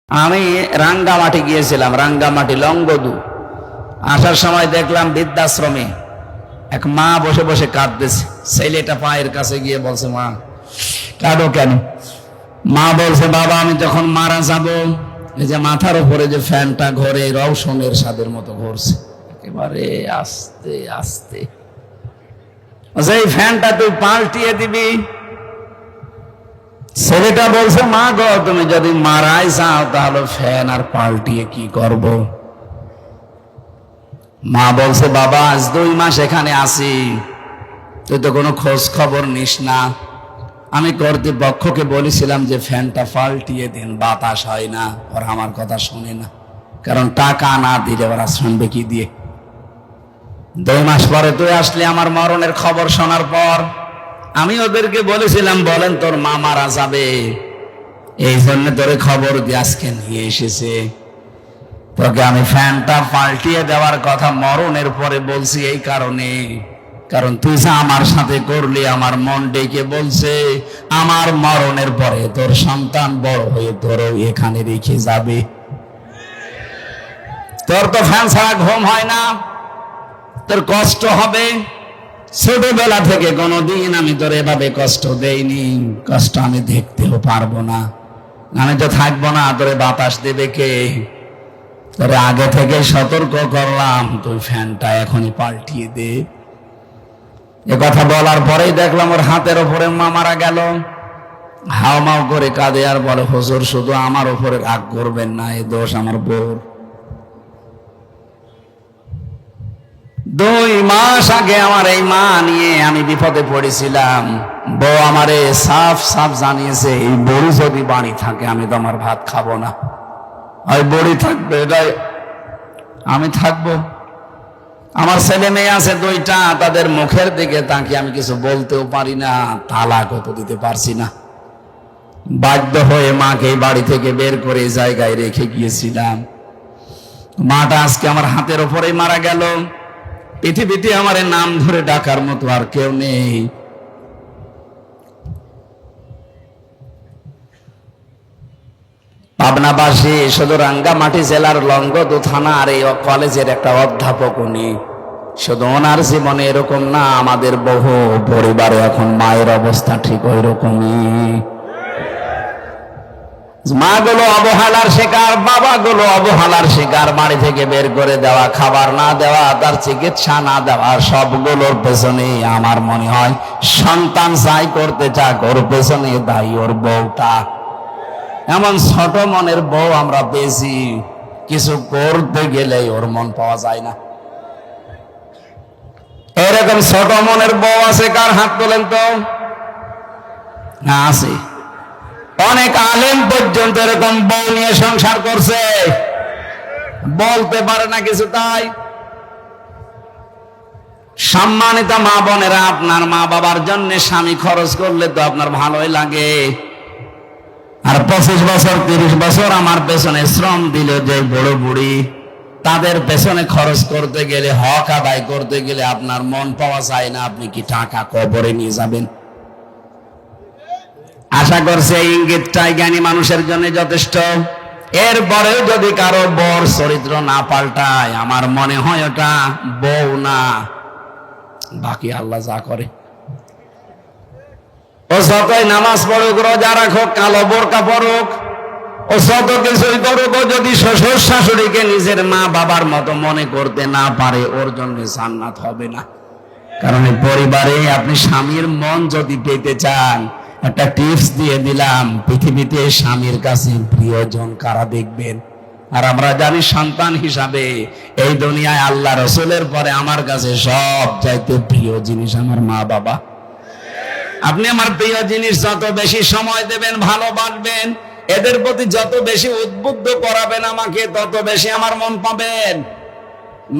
আমি রাঙ্গামাটি গিয়েছিলাম, রাঙ্গামাটি লংগদু। আসার সময় দেখলাম বৃদ্ধাশ্রমে এক মা বসে বসে কাঁদতেছে। ছেলেটা পায়ের কাছে গিয়ে বলছে, মা কাঁদো কেন? মা বলছে, বাবা আমি যখন মারা যাব, এই যে মাথার উপরে যে ফ্যানটা ঘরে রওশনের স্বাদের মতো ঘুরছে, একেবারে আস্তে আস্তে, এই ফ্যানটা তুই পাল্টিয়ে দিবি। ছেলেটা বলছে, মা গো তুমি যদি মারাই যাও তাহলে ফ্যান আর পাল্টিয়ে কি করব? মা বলছে, বাবা আজ 2 মাস এখানে আছি, তুই তো কোনো খোঁজ খবর নিস না। আমি কর্তৃপক্ষকে বলেছিলাম যে ফ্যানটা পাল্টিয়ে দিন, বাতাস হয় না। ওরা আমার কথা শুনে না, কারণ টাকা না দিলে ওরা শুনবে কি দিয়ে? 2 মাস পরে তুই আসলে আমার মরণের খবর শোনার পর আমি ওদেরকে বলেছিলাম, বলেন তোর মা মারা যাবে, এই জন্য তোরে খবর দিয়ে আজকে নিয়ে এসেছে। তোকে আমি ফ্যানটা পাল্টিয়ে দেওয়ার কথা মরণের পরে বলছি এই কারণে, কারণ তুই যা আমার সাথে করলি আমার মন ডেকে বলছে আমার মরণের পরে তোর সন্তান বড় হয়ে তোরও এখানে রেখে যাবে। তোর তো ফ্যান ছাড়া ঘুম হয় না, তোর কষ্ট হবে। ছোটবেলা থেকে কোনোদিন আমি তোর এভাবে কষ্ট দেইনি, কষ্ট আমি দেখতেও পারবো না। আমি তো থাকবো না, তোরে বাতাস দেবে কে? তোরে আগে থেকে সতর্ক করলাম, তুই ফ্যানটা এখনই পাল্টিয়ে দে। এ কথা বলার পরেই দেখলাম ওর হাতের ওপরে মা মারা গেল। হাওমাও করে কাঁদে আর বলে, হুজুর শুধু আমার ওপরে রাগ করবেন না, এই দোষ আমার বউর। 2 মাস আগে আমার এই মা নিয়ে আমি বিপদে পড়েছিলাম। বউ আমারে সাফ সাফ জানিয়েছে, এই বড়ি যদি বাড়ি থাকে আমি তো আমার ভাত খাবো না, ওই বড়ি থাকবে, এটাই আমি থাকবো। আমার ছেলে মেয়ে আছে 2টা, তাদের মুখের দিকে তাকিয়ে আমি কিছু বলতেও পারি না, তালাকও তো দিতে পারছি না। বাধ্য হয়ে মাকে এই বাড়ি থেকে বের করে জায়গায় রেখে গিয়েছিলাম। মাটা আজকে আমার হাতের ওপরেই মারা গেল। পৃথিবীতে আমার নাম ধরে ডাকার মতো আর কেউ নেই। পাবনাবাসী, শুধু রাঙ্গামাটি জেলার লংগদু থানার এই কলেজের একটা অধ্যাপক উনি। শুধু ওনার জীবনে এরকম না, আমাদের বহু পরিবারে এখন মায়ের অবস্থা ঠিক ওই রকমই। মাগুলো অবহেলার শিকার, বাবাগুলো অবহেলার শিকার। বাড়ি থেকে বের করে দেওয়া, খাবার না দেওয়া, তার চিকিৎসা না দেওয়া, সবগুলোর পেছনে আমার মনে হয় সন্তান যাই করতে চাক ওর পেছনে দায়ী ওর বউটা। এমন ছোট মনের বউ আমরা পেয়েছি, কিছু করতে গেলে ওর মন পাওয়া যায় না। এরকম ছোট মনের বউ আছে কার? হাত তোলেন তো। না, আছে। অনেক আলেম পর্যন্ত এরকম বউ নিয়ে সংসার করছে, বলতে পারে না কিছু। তাই সম্মানিত মা বোনেরা, আপনার মা বাবার জন্য স্বামী খরচ করলে তো আপনার ভালোই লাগে। আর 25 বছর 30 বছর আমার পেছনে শ্রম দিল যে বড় বুড়ি, তাদের পেছনে খরচ করতে গেলে, হক আদায় করতে গেলে আপনার মন পাওয়া যায় না। আপনি কি টাকা কবরে নিয়ে যাবেন? আশা করছে এই ইঙ্গিতটাই জ্ঞানী মানুষের জন্য যথেষ্ট। এরপরেও যদি কারো বর চরিত্র না পাল্টায়, আমার মনে হয় ওটা বউ না, বাকি আল্লাহ যা করে। ও যতই নামাজ পড়ুক, রোজা রাখুক, কালো বোরকা পড়ুক, ও যত কিছুই করুক, ও যদি শ্বশুর শাশুড়িকে নিজের মা বাবার মতো মনে করতে না পারে, ওর জন্য জান্নাত হবে না। কারণ এই পরিবারে আপনি স্বামীর মন যদি পেতে চান, একটা টিপস দিয়ে দিলাম, পৃথিবীতে স্বামীর কাছে প্রিয়জন কারা দেখবেন? আর আমরা জানি সন্তান হিসাবে এই দুনিয়ায় আল্লাহ রসুলের পরে আমার কাছে সব চাইতে প্রিয় জিনিস আমার মা বাবা। আপনি আমার প্রিয় জিনিস যত বেশি সময় দেবেন, ভালোবাসবেন, এদের প্রতি যত বেশি উদ্বুদ্ধ করাবেন আমাকে, তত বেশি আমার মন পাবেন।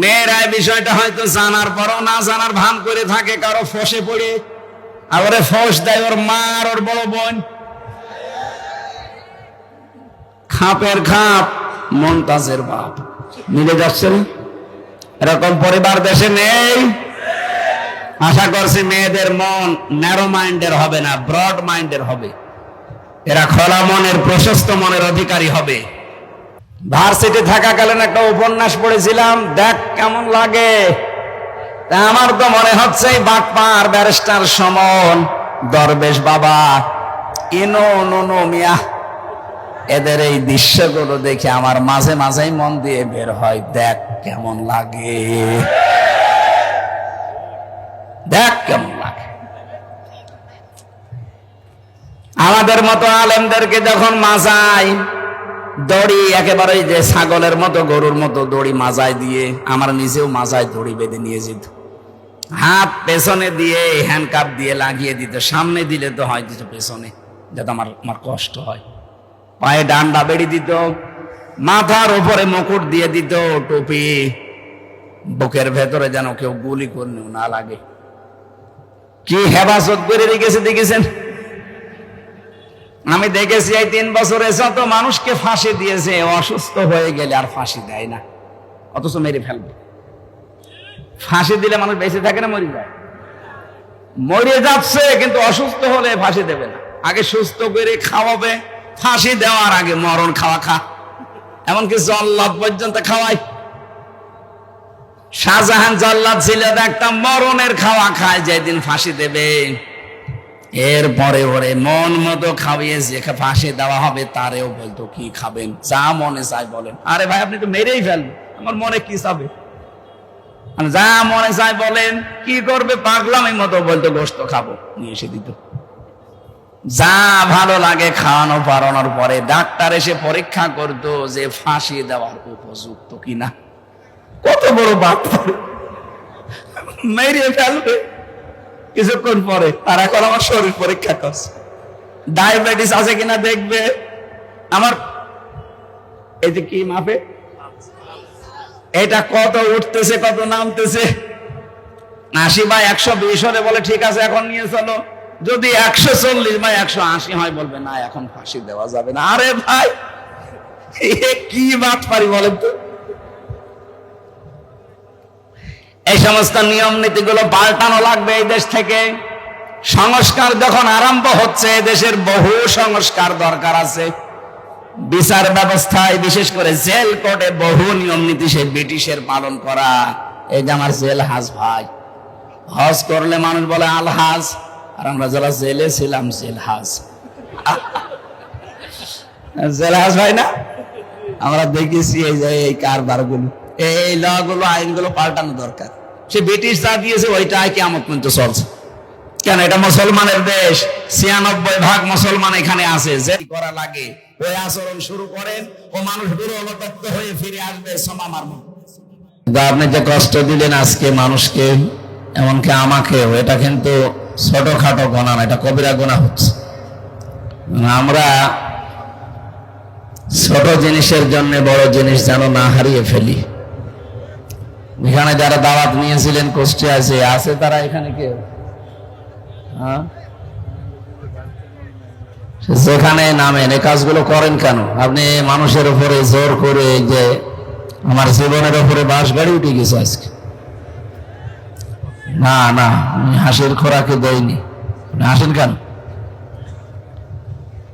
মেয়েরা এই বিষয়টা হয়তো জানার পরও না জানার ভান করে থাকে, কারো ফসে পড়ে আবার ফস দেয় ওর মা আর ওর বড় বোন। খাপের খাপ, মমতাজের বাপ। মিলে যাচ্ছেন? এরকম পরিবার দেশে নেই। আশা করছি মেয়েদের মন ন্যারো মাইন্ডের হবে না, ব্রড মাইন্ডের হবে। এরা খোলা মনের, প্রশস্ত মনের অধিকারী হবে। ভার্সিটি থাকাকালীন একটা উপন্যাস পড়েছিলাম, দেখ কেমন লাগে। তা আমার তো মনে হচ্ছে বাটপার ব্যারিস্টার সমন, দরবেশ বাবা, ইনো নুনো মিয়া, এদের এই দৃশ্যগুলো দেখে আমার মাঝে মাঝেই মন দিয়ে বের হয়, দেখ কেমন লাগে, দেখ কেমন লাগে। আমাদের মতো আলেমদেরকে যখন মাজায় দড়ি, একেবারে যে ছাগলের মতো গরুর মতো দড়ি মাজায় দিয়ে, আমার নিজেও মাজায় দড়ি বেঁধে নিয়ে যেত, হাত পেছনে দিয়ে হ্যান্ডকাপ দিয়ে লাগিয়ে দিত, সামনে দিলে তো হয় দিত পেছনে, যাতে আমার কষ্ট হয়। পায়ে ডান্ডা বেড়ি দিত, মাথার উপরে মুকুট দিয়ে দিত, টুপি, বুকের ভেতরে যেন কেউ গুলি করলেও না লাগে। কি হেফাজত করে রেখেছে দেখেছেন? আমি দেখেছি এই 3 বছরে যত মানুষকে ফাঁসি দিয়েছে, অসুস্থ হয়ে গেলে আর ফাঁসি দেয় না, অথচ মেরে ফেলবে। ফাঁসি দিলে মানুষ বেঁচে থাকে না মরে যায়? মরে যাচ্ছে, কিন্তু অসুস্থ হলে ফাঁসি দেবে না, আগে সুস্থ করে খাওয়াবে, ফাঁসি দেওয়ার আগে মরণ খাওয়া খা, এমনকি জল্লাদ পর্যন্ত খাওয়ায়। শাহজাহান জল্লাদ ছিল, একটা মরণের খাওয়া খায় যেদিন ফাঁসি দেবে, এরপরে ওরে মন মতো খাওয়িয়ে যে ফাঁসি দেওয়া হবে তারেও বলতো কি খাবেন, যা মনে চাই বলেন। আরে ভাই আপনি তো মেরেই ফেলবেন, আমার মনে কি চাবে, যা মনে চাই বলেন। কি করবে, পাগলামের মতো বলতো গোশত খাবো, নিয়ে এসে দিত। যা ভালো লাগে খাওয়ানো পারানোর পরে ডাক্তার এসে পরীক্ষা করতো যে ফাঁসি দেওয়ার উপযুক্ত কিনা। কত বড় বাপ, মেরে ফেলবে কিছুক্ষণ পরে। আর এখন আমার শরীর পরীক্ষা করছে, ডায়াবেটিস আছে কিনা দেখবে, আমার এই যে কি মাপে, এটা কত উঠতেছে কত নামতেছে, 80/120 হলে বলে ঠিক আছে এখন নিয়ে চলো, যদি 140/180 হয় বলবে না এখন ফাঁসি দেওয়া যাবে না। আরে ভাই কি বাত পারি বলেন তো। এই সমস্ত নিয়ম নীতিগুলো পাল্টানো লাগবে এই দেশ থেকে। সংস্কার যখন আরম্ভ হচ্ছে, দেশের বহু সংস্কার দরকার আছে। বিচার ব্যবস্থায়, বিশেষ করে জেল কোর্টে বহু নিয়ম নীতি সে ব্রিটিশের পালন করা। এই যে আমার জেল হাজ ভাই, হজ করলে মানুষ বলে আল হাজ, আর আমরা যারা জেলে ছিলাম জেল হাজ। জেল হাজ ভাই না, আমরা দেখেছি এই যে এই কারবার গুলো, এই ল গুলো, আইনগুলো পাল্টানো দরকার। সে ব্রিটিশ যা দিয়েছে ওইটাই কিয়ামত পর্যন্ত চলছে। কেন, এটা মুসলমানের দেশ, 96% মুসলমান এখানে আছে। যে করা লাগে ওই আচরণ শুরু করেন, ও মানুষগুলো অনুতপ্ত হয়ে ফিরে আসবে সোমামার মতো। আপনি যে কষ্ট দিলেন আজকে মানুষকে, এমনকি আমাকেও, এটা কিন্তু ছোটখাটো গোনা না, এটা কবিরা গোনা হচ্ছে। আমরা ছোট জিনিসের জন্য বড় জিনিস যেন না হারিয়ে ফেলি। এখানে যারা দাওয়াত নিয়েছিলেন কষ্টে আছে তারা এখানে কেউ, যেখানে নামেন এই কাজগুলো করেন কেন? আপনি মানুষের উপরে জোর করে, যে আমার জীবনের উপরে বাস গাড়ি উঠে গেছে আজকে, না না আমি হাসির খোরাকে দেয়নি, হাসেন কেন?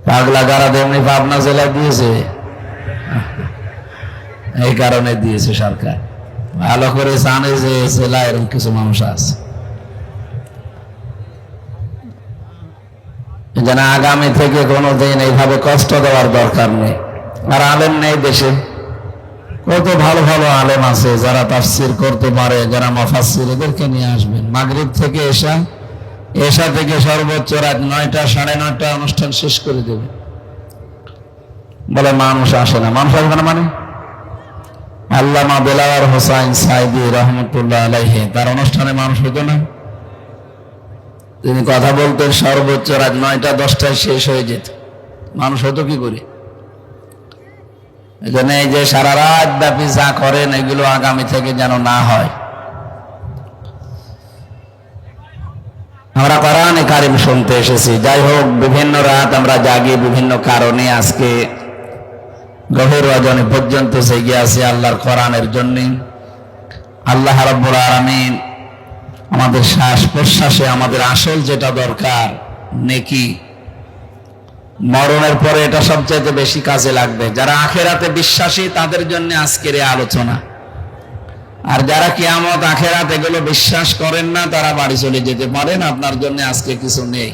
পাগলা গারা এমনি পাবনা জেলা দিয়েছে, এই কারণে দিয়েছে সরকার, ভালো করে জানে যে জেলা এরকম কিছু মানুষ আছে। যেন আগামী থেকে কোনোদিন এইভাবে কষ্ট দেওয়ার দরকার নেই। আর আলেম নেই দেশে, কত ভালো ভালো আলেম আছে যারা তাফসির করতে পারে, যারা মুফাসসির, এদেরকে নিয়ে আসবেন। মাগরিব থেকে এশা থেকে সর্বোচ্চ রাত 9টা 9:30 অনুষ্ঠান শেষ করে দেবে। বলে মানুষ আসে না, মানুষ আসবে না মানে? আল্লামা দেলাওয়ার হোসাইন সাইদি রহমতুল্লাহ আলাইহি, তার অনুষ্ঠানে মানুষ হতো না? তিনি কথা বলতেন, সর্বোচ্চ রাত 9টা 10টায় শেষ হয়ে যেত, মানুষ হতো কি করে? এই জন্য এই যে সারা রাত ব্যাপী যা করেন এগুলো আগামী থেকে যেন না হয়। আমরা কোরআনে কারিম শুনতে এসেছি, যাই হোক বিভিন্ন রাত আমরা জাগি বিভিন্ন কারণে, আজকে গভীর রজনী পর্যন্ত জেগে আছি আল্লাহর কোরআনের জন্য। আল্লাহ রাব্বুল আলামিন আমাদের শ্বাস প্রশ্বাসে আমাদের আসল যেটা দরকার নেকি, মরণের পরে এটা সবচেয়ে বেশি কাজে লাগবে। যারা আখেরাতে বিশ্বাসী তাদের জন্য আজকের এই আলোচনা। আর যারা কিয়ামত আখেরাত এগুলো বিশ্বাস করেন না তারা বাড়ি চলে যেতে পারেন, আপনার জন্য আজকে কিছু নেই।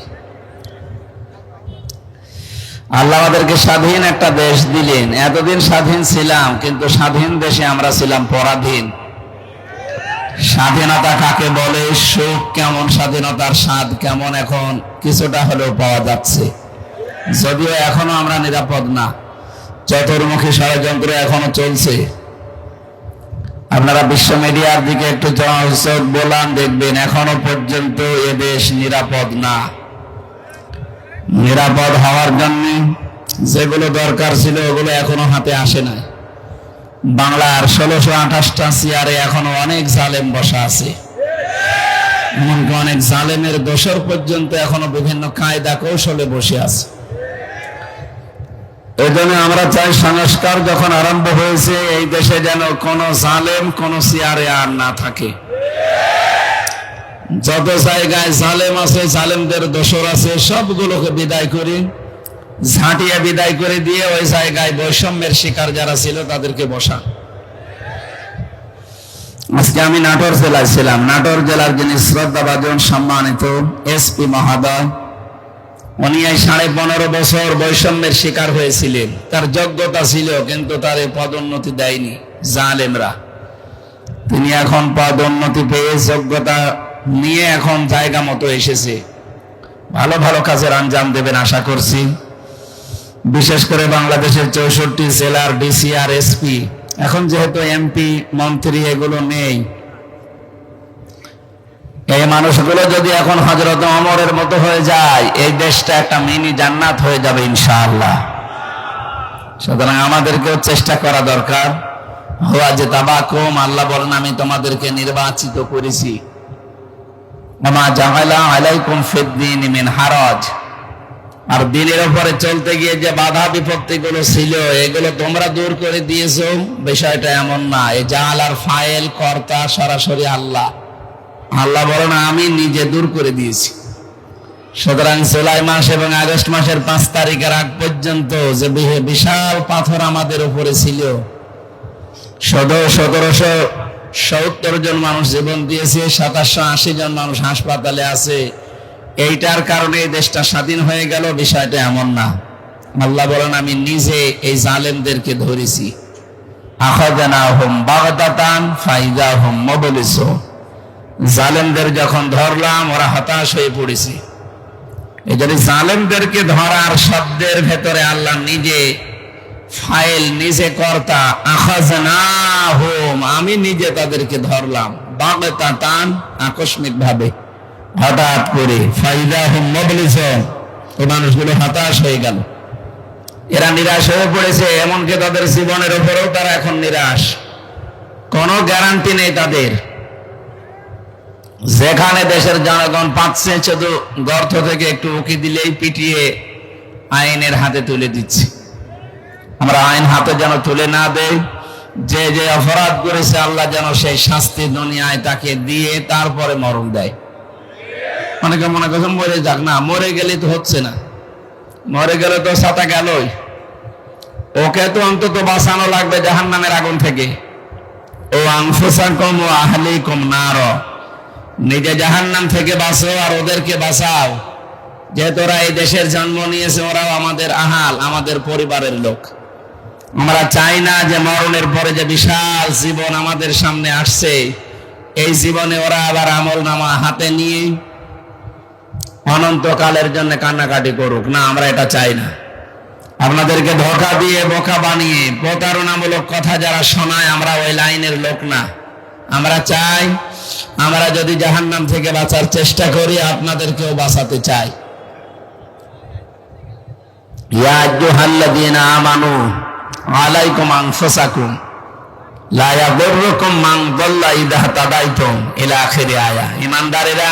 আল্লাহ আমাদেরকে স্বাধীন একটা দেশ দিলেন, এতদিন স্বাধীন ছিলাম, কিন্তু স্বাধীন দেশে আমরা ছিলাম পরাধীন। স্বাধীনতা কাকে বলে, সুখ কেমন, স্বাধীনতার স্বাদ কেমন এখন কিছুটা হলেও পাওয়া যাচ্ছে, যদিও এখনো আমরা নিরাপদ না। চতুর্মুখী ষড়যন্ত্র এখনো চলছে। আপনারা বিশ্ব মিডিয়ার দিকে একটু চোখ বোলান, দেখবেন এখনো পর্যন্ত এ দেশ নিরাপদ না। নিরাপদ হওয়ার জন্য যেগুলো দরকার ছিল ওগুলো এখনো হাতে আসে নাই। বাংলার 1628টা চেয়ারে এখনো অনেক জালেম বসা আছে, এমনকি অনেক জালেমের দোসর পর্যন্ত এখনো বিভিন্ন কায়দা কৌশলে বসে আছে। এই জন্য আমরা চাই সংস্কার যখন আরম্ভ হয়েছে এই দেশে যেন কোনো জালেম কোনো চেয়ারে আর না থাকে। যত জায়গায় জালেম আছে, জালেমদের দোসর আছে, সবগুলোকে বিদায় করে ঝাঁটিয়ে বিদায় করে দিয়ে ওই জায়গায় বৈষম্যের শিকার যারা ছিল তাদেরকে বসা। আজকে আমি নাটোর জেলায় ছিলাম। নাটোর জেলার যিনি শ্রদ্ধাভাজন সম্মানিত এসপি মহোদয়, উনি এই 15.5 বছর বৈষম্যের শিকার হয়েছিলেন। তার যোগ্যতা ছিল কিন্তু তার পদোন্নতি দেয়নি জালেমরা। তিনি এখন পদোন্নতি পেয়ে যোগ্যতা নিয়ে এখন জায়গা মতো এসেছে, ভালো ভালো কাজের আঞ্জাম দেবেন আশা করছি। বিশেষ করে বাংলাদেশের 64 জেলার ডিসি আর এসপি, এখন যেহেতু এমপি মন্ত্রী এগুলো নেই, এই মানুষগুলো যদি এখন হযরত ওমরের মতো হয়ে যায় এই দেশটা একটা মিনি জান্নাত হয়ে যাবে ইনশাআল্লাহ। সুতরাং আমাদেরকেও চেষ্টা করা দরকার। হুয়া যে তাবাকুম, আল্লাহ বলেন আমি তোমাদেরকে নির্বাচিত করেছি। ওমা জাআলা আলাইকুম ফিদ-দীনি মিন হারাজ, আর দিনের উপরে চলতে গিয়ে যে বাধা বিপত্তিগুলো ছিল এগুলো তোমরা দূর করে দিয়েছো। বিষয়টা এমন না, এই জাআলার ফাইল কর্তা সরাসরি আল্লাহ। আল্লাহ বলেন আমি নিজে দূর করে দিয়েছি। সুতরাং জুলাই মাস এবং আগস্ট মাসের 5 তারিখের আগ পর্যন্ত যে বিশাল পাথর আমাদের উপরে ছিল, 1770 জন মানুষ জীবন দিয়েছে, 2780 জন মানুষ হাসপাতালে আছে। এইটার কারণে এই দেশটা স্বাধীন হয়ে গেল, বিষয়টা এমন না। আল্লাহ বলেন আমি নিজে এই জালেমদেরকে ধরেছি। আখাযানাহুম বাগদাতান ফাইযাহুম মুবলিসুন, জালেমদের যখন ধরলাম ওরা হতাশ হয়ে পড়েছে। এই জন্য জালেমদেরকে ধরার শব্দের ভেতরে আল্লাহ নিজে ফাইল, নিজে কর্তা। আখাযানাহুম, আমি নিজে তাদেরকে ধরলাম। বাগদাতান, আকস্মিক ভাবে, হঠাৎ করে। ফাইযাহুম মুবলিসুন, এই মানুষগুলো হতাশ হয়ে গেল, এরা নিরাশ হয়ে পড়েছে। এমনকি তাদের জীবনের উপরেও তারা এখন নিরাশ, কোনো গ্যারান্টি নেই তাদের। যেখানে দেশের জনগণ পাচ্ছে শুধু গর্ত থেকে একটু উকি দিলেই পিটিয়ে আইনের হাতে তুলে দিচ্ছে। আমরা আইন হাতে যেন তুলে না দেই, যে যে অপরাধ করেছে আল্লাহ যেন সেই শাস্তি দুনিয়ায় তাকে দিয়ে তারপরে মরণ দেয়। অনেকে মনে করছেন মরে যাক, না, মরে গেলে তো হচ্ছে না, মরে গেলে তো সাতা গেলই। ওকে তো অন্তত বাঁচানো লাগবে জাহান্নামের আগুন থেকে। ও আনফুসাকুম ওয়া আহলিকুম নার, নিজে জাহান্নাম থেকে বাঁচো আর ওদেরকে বাঁচাও। যেহেতু ওরা এই দেশের জন্ম নিয়েছে, ওরাও আমাদের আহাল, আমাদের পরিবারের লোক। আমরা চাই না যে মরণের পরে যে বিশাল জীবন আমাদের সামনে আসছে, এই জীবনে ওরা আবার আমলনামা হাতে নিয়ে অনন্তকালের জন্য কান্নাকাটি করুক। না, আমরা এটা চাই না। আপনাদেরকে ধোঁকা দিয়ে, বোকা বানিয়ে, প্রতারণামূলক কথা যারা শোনায়, আমরা ওই লাইনের লোক না। আমরা চাই আমরা যদি জাহান্নাম থেকে বাঁচার চেষ্টা করি, আপনাদেরকেও বাঁচাতে চাই। ইয়া আইয়ুহাল্লাযীনা আমানু আলাইকুম আনফুসাকুম লা ইয়াদুররুকুম মান দাল্লা ইযা তাদাইতুম ইলা আখিরি আয়া। ঈমানদারেরা,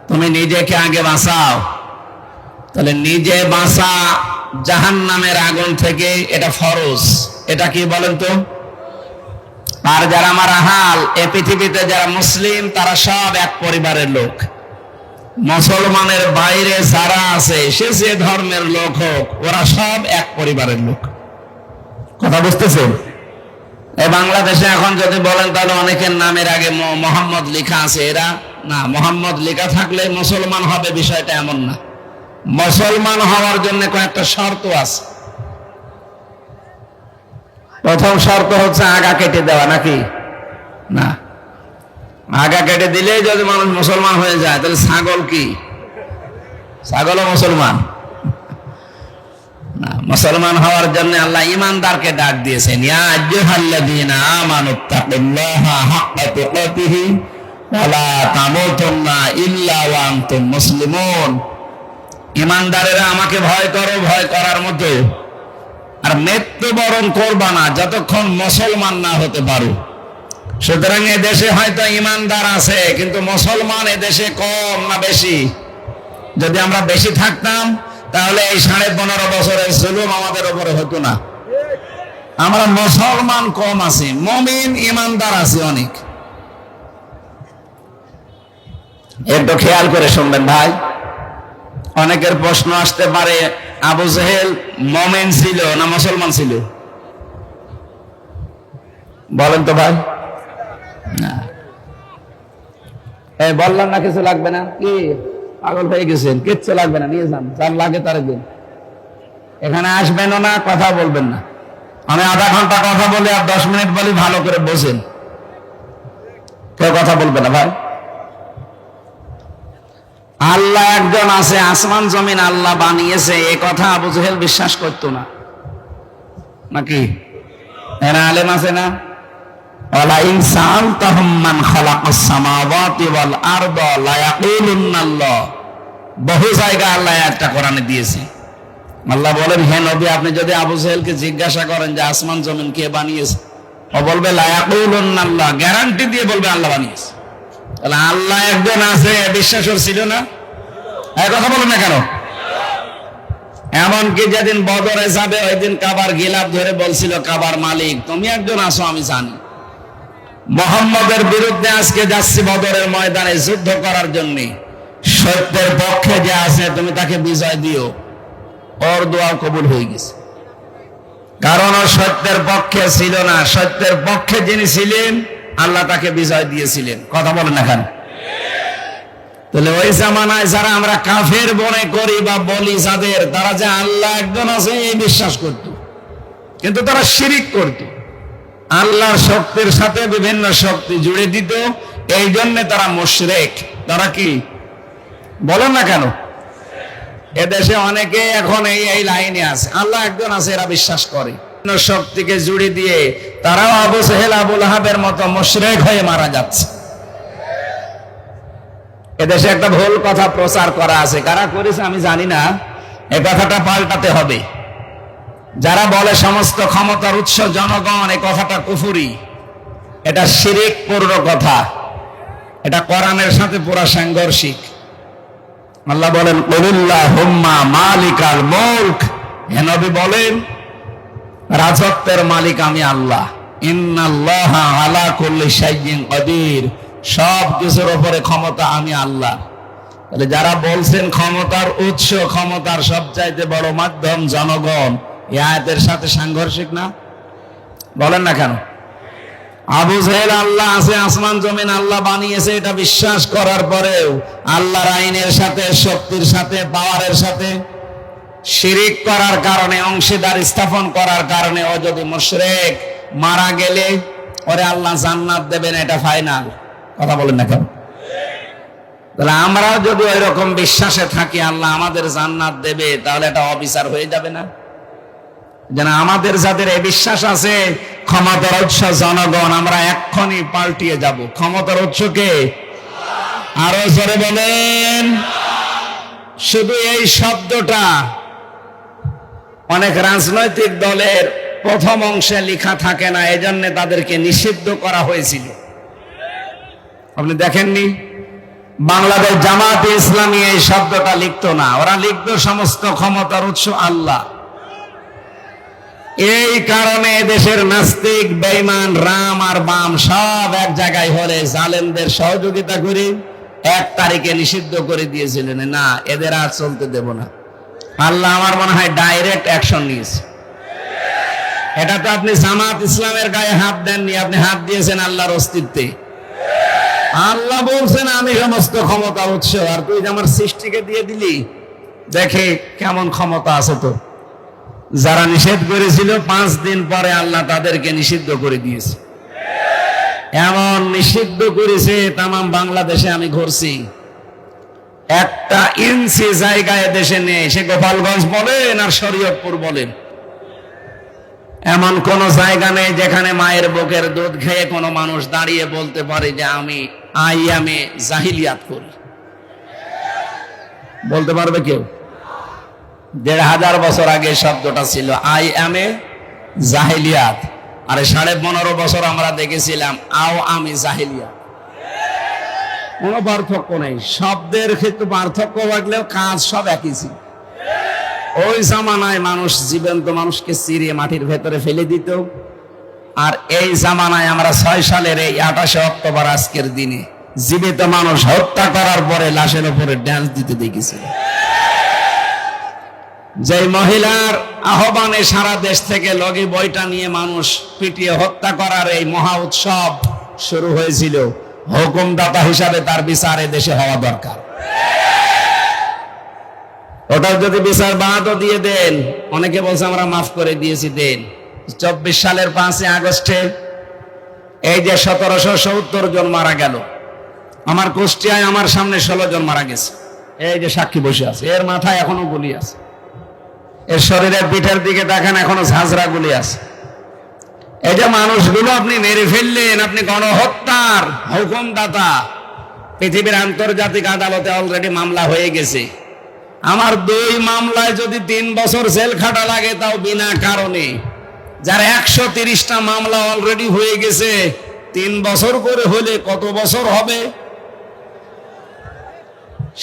তুমি নিজেকে আগে বাঁচাও। তাহলে নিজে বাঁচা জাহান্নামের আগুন থেকে, এটা ফরজ। এটা কি বলেন তো? আর যারা আমার আহাল, এ পৃথিবীতে যারা মুসলিম তারা সব এক পরিবারের লোক। মুসলমানের বাইরে যারা আছে, সে যে ধর্মের লোক হোক, ওরা সব এক পরিবারের লোক। কথা বুঝতেছেন? এই বাংলাদেশে এখন যদি বলেন তাহলে অনেকের নামের আগে মোহাম্মদ লেখা আছে, এরা না, মোহাম্মদ লেখা থাকলে মুসলমান হবে বিষয়টা এমন না। মুসলমান হওয়ার জন্য কয়েকটা শর্ত আছে। প্রথম শর্ত হচ্ছে আগা কেটে দেওয়া, নাকি না? আগা কেটে দিলেই যদি মানুষ মুসলমান হয়ে যায়, তাহলে ছাগল কি? ছাগলও মুসলমান না। মুসলমান হওয়ার জন্য আল্লাহ ইমানদারকে ডাক দিয়েছেন, ইয়া আইয়ুহাল্লাযীনা আমানুত্তাকুল্লাহা হাক্কা তুকাতিহি ওয়া লা তামুতুন্না ইল্লা ওয়া আনতুম মুসলিমুন। ইমানদারেরা আমাকে ভয় করো, ভয় করার মতো, আর মৃত্যুবরণ করবা না যতক্ষণ মুসলমান না হতে পারো। সুতরাং এদেশে হয়তো ইমানদার আছে, কিন্তু মুসলমান এদেশে কম না বেশি? যদি আমরা বেশি থাকতাম তাহলে এই 15.5 বছরের জুলুম আমাদের উপরে হতো না। আমরা মুসলমান কম আছি, মুমিন ইমানদার আছে অনেক। একটু খেয়াল করে শুনবেন ভাই। অনেকের প্রশ্ন আসতে পারে, আবু জেহেল মুমিন ছিল না মুসলমান ছিল? বলেন তো ভাই। না, বললাম না কিছু লাগবে না, কি পাগল হয়ে গেছেন? কিচ্ছু লাগবে না, নিয়ে যান, যার লাগে তার দিন। এখানে আসবেনও না, কথা বলবেন না। আমি আধা ঘন্টা কথা বলি আর 10 মিনিট বলি, ভালো করে বোঝেন। কেউ কথা বলবে না ভাই। আল্লাহ একজন আছে, আসমান জমিন আল্লাহ বানিয়েছে, এ কথা আবু জেহেল বিশ্বাস করতো না, নাকি? এরা আলেম আছে না? ওয়ালা ইন সাআলতাহুম মান খালাকাস সামাওয়াতি ওয়াল আরদা লা ইয়াকুলুন্নাল্লাহ। বহু জায়গা আল্লাহ একটা কোরআনে দিয়েছে। আল্লাহ বলেন, হে নবী, আপনি যদি আবু জেহেলকে জিজ্ঞাসা করেন যে আসমান জমিন কে বানিয়েছে, ও বলবে লা ইয়াকুলুন্নাল্লাহ, গ্যারান্টি দিয়ে বলবে আল্লাহ বানিয়েছে। তাহলে আল্লাহ একজন আছে, বিশ্বাস ছিল না? এই কথা বলেন না কেন? এমনকি যেদিন বদরে যাবে, ওই দিন কাবার গিলাফ ধরে বলছিল কাবার মালিক, তুমি একজন আছো আমি জানি। মুহাম্মদের বিরুদ্ধে আজকে যাচ্ছি বদরের ময়দানে যুদ্ধ করার জন্য, সত্যের পক্ষে যে আছে তুমি তাকে বিজয় দিও। ওর দোয়া কবুল হয়ে গেছে, কারণ ও সত্যের পক্ষে ছিল না। সত্যের পক্ষে যিনি ছিলেন আল্লাহ তাকে বিজয় দিয়েছিলেন। কথা বলেন না কেন? তাহলে ওই জামানায় যারা আমরা কাফের মনে করি বা বলি যাদের, তারা যে আল্লাহ একজন আছে এই বিশ্বাস করত, কিন্তু তারা শিরিক করত। আল্লাহর শক্তির সাথে বিভিন্ন শক্তি জুড়ে দিত, এই জন্য তারা মুশরিক। তারা কি বলেন না কেন? এদেশে অনেকে এখন এই লাইনে আছে, আল্লাহ একজন আছে এরা বিশ্বাস করে, শক্তিকে জুড়ে দিয়ে তারাও আবু জেহেল আবু লাহাবের মতো মুশরিক হয়ে মারা যাচ্ছে। এদেশে একটা ভুল কথা প্রচার করা আছে, কারা করেছে আমি জানি না, এই কথাটা পাল্টাতে হবে। যারা বলে সমস্ত ক্ষমতার উৎস জনগণ, এই কথাটা কুফরি, এটা শিরিক পূর্ণ কথা, এটা কোরআনের সাথে পুরা সাংঘর্ষিক। আল্লাহ বলেন, কুলিল্লাহুম্মা মালিকাল মুলক, হে নবী বলেন রাজত্বের মালিক আমি আল্লাহ। ইন্নাল্লাহা আলা কুল্লি শাইইন কাদির, সব কিছুর উপরে ক্ষমতা আমি আল্লাহ। তাহলে যারা বলছেন ক্ষমতার উৎস, ক্ষমতার সবচাইতে বড় মাধ্যম জনগণ, এই আয়াতের সাথে সাংঘর্ষিক না? বলেন না কেন? আবু জেহেল আল্লাহ আছে, আসমান জমিন আল্লাহ বানিয়েছে, এটা বিশ্বাস করার পরেও আল্লাহর আইনের সাথে, শক্তির সাথে, পাওয়ারের সাথে শিরিক করার কারণে, অংশীদার স্থাপন করার কারণে ও যদি মুশরিক, মারা গেলে ওরে আল্লাহ জান্নাত দেবেন, এটা ফাইনাল। কথা বলেন না কেন? তাহলে আমরাও যদি ওই রকম বিশ্বাসে থাকি আল্লাহ আমাদের জান্নাত দেবে, তাহলে এটা অবিচার হয়ে যাবে না? যেন আমাদের যাদের এই বিশ্বাস আছে ক্ষমতার উৎস জনগণ, আমরা এক্ষুনি পাল্টিয়ে যাব। ক্ষমতার উৎসকে আরো জোরে বলেন। শুধু এই শব্দটা অনেক রাজনৈতিক দলের প্রথম অংশে লেখা থাকে না, এজন্য তাদেরকে নিষিদ্ধ করা হয়েছিল। আপনি দেখেননি? বাংলাদেশ জামাতে ইসলামী এই শব্দটা লিখতো না, ওরা লিখতো সমস্ত ক্ষমতার উৎস আল্লাহ। এই কারণে দেশের নাস্তিক, বেঈমান, রাম আর বাম সব এক জায়গায় হলে জালেমদের সহযোগিতা করে 1 তারিখে নিষিদ্ধ করে দিয়েছিলেন, না এদের আর চলতে দেব না। আল্লাহ আমার মনে হয় ডাইরেক্ট অ্যাকশন নিয়েছে। এটা তো আপনি জামাত ইসলামের গায়ে হাত দেননি, আপনি হাত দিয়েছেন আল্লাহর অস্তিত্বে। আল্লাহ বলছেন আমি সমস্ত ক্ষমতার উৎস, আর তুই আমার সৃষ্টিকে দিয়ে দিলি। দেখে কেমন ক্ষমতা আছে তো। যারা নিষেধ করেছিল 5 দিন পরে আল্লাহ তাদেরকে নিষিদ্ধ করে দিয়েছে। এমন নিষিদ্ধ করেছে তাম বাংলাদেশে আমি ঘুরছি, 1 ইঞ্চি জায়গায় দেশে নেই, সে গোপালগঞ্জ বলেন আর শরীয়তপুর বলেন, এমন কোন জায়গা নেই যেখানে মায়ের বুকের দুধ খেয়ে কোনো মানুষ দাঁড়িয়ে বলতে পারে যে আমি আইয়ামে জাহিলিয়াত করি। বলতে পারবে কেউ? 1500 বছর আগে শব্দটা ছিল আই এম এ জাহিলিয়াত, আর 15.5 বছর আমরা দেখেছিলাম আও আমি জাহিলিয়াত। কোনো পার্থক্য নেই, শব্দের ক্ষেত্রে পার্থক্য থাকলেও কাজ সব একই ছিল। ওই জামানায় মানুষ জীবন্ত মানুষকে চিরিয়ে মাটির ভেতরে ফেলে দিত, আর এই জামানায় আমরা 6 সালের এই 28 অক্টোবর আজকের দিনে জীবিত মানুষ হত্যা করার পরে লাশের উপরে ড্যান্স দিতে দেখেছি। যে মহিলার আহ্বানে সারা দেশ থেকে লগি বইটা নিয়ে মানুষ পিটিয়ে হত্যা করার এই মহা উৎসব শুরু হয়েছিল, হুকুমদাতা হিসাবে তার বিচার দেশে হওয়া দরকার। ওটার যদি বিচার বাদও দিয়ে দেন, অনেকে বলছে আমরা মাফ করে দিয়েছি, দেন। 24 সালের 5 আগস্টে এই যে 1770 জন মারা গেল, আমার কুষ্টিয়ায় আমার সামনে 16 জন মারা গেছে, এই যে সাক্ষী বসে আছে, এর মাথায় এখনো গুলি আছে, এর শরীরের পিঠের দিকে দেখেন এখনো ঝাঁঝরা গুলি আছে। এই যে মানুষগুলো আপনি মেরে ফেললেন, আপনি গণহত্যার হুকুমদাতা। পৃথিবীর আন্তর্জাতিক আদালতে অলরেডি মামলা হয়ে গেছে। আমার 2 মামলায় যদি 3 বছর জেল খাটা লাগে, তাও বিনা কারণে। যার 130টা মামলা অলরেডি হয়ে গেছে, 3 বছর করে হলে কত বছর হবে?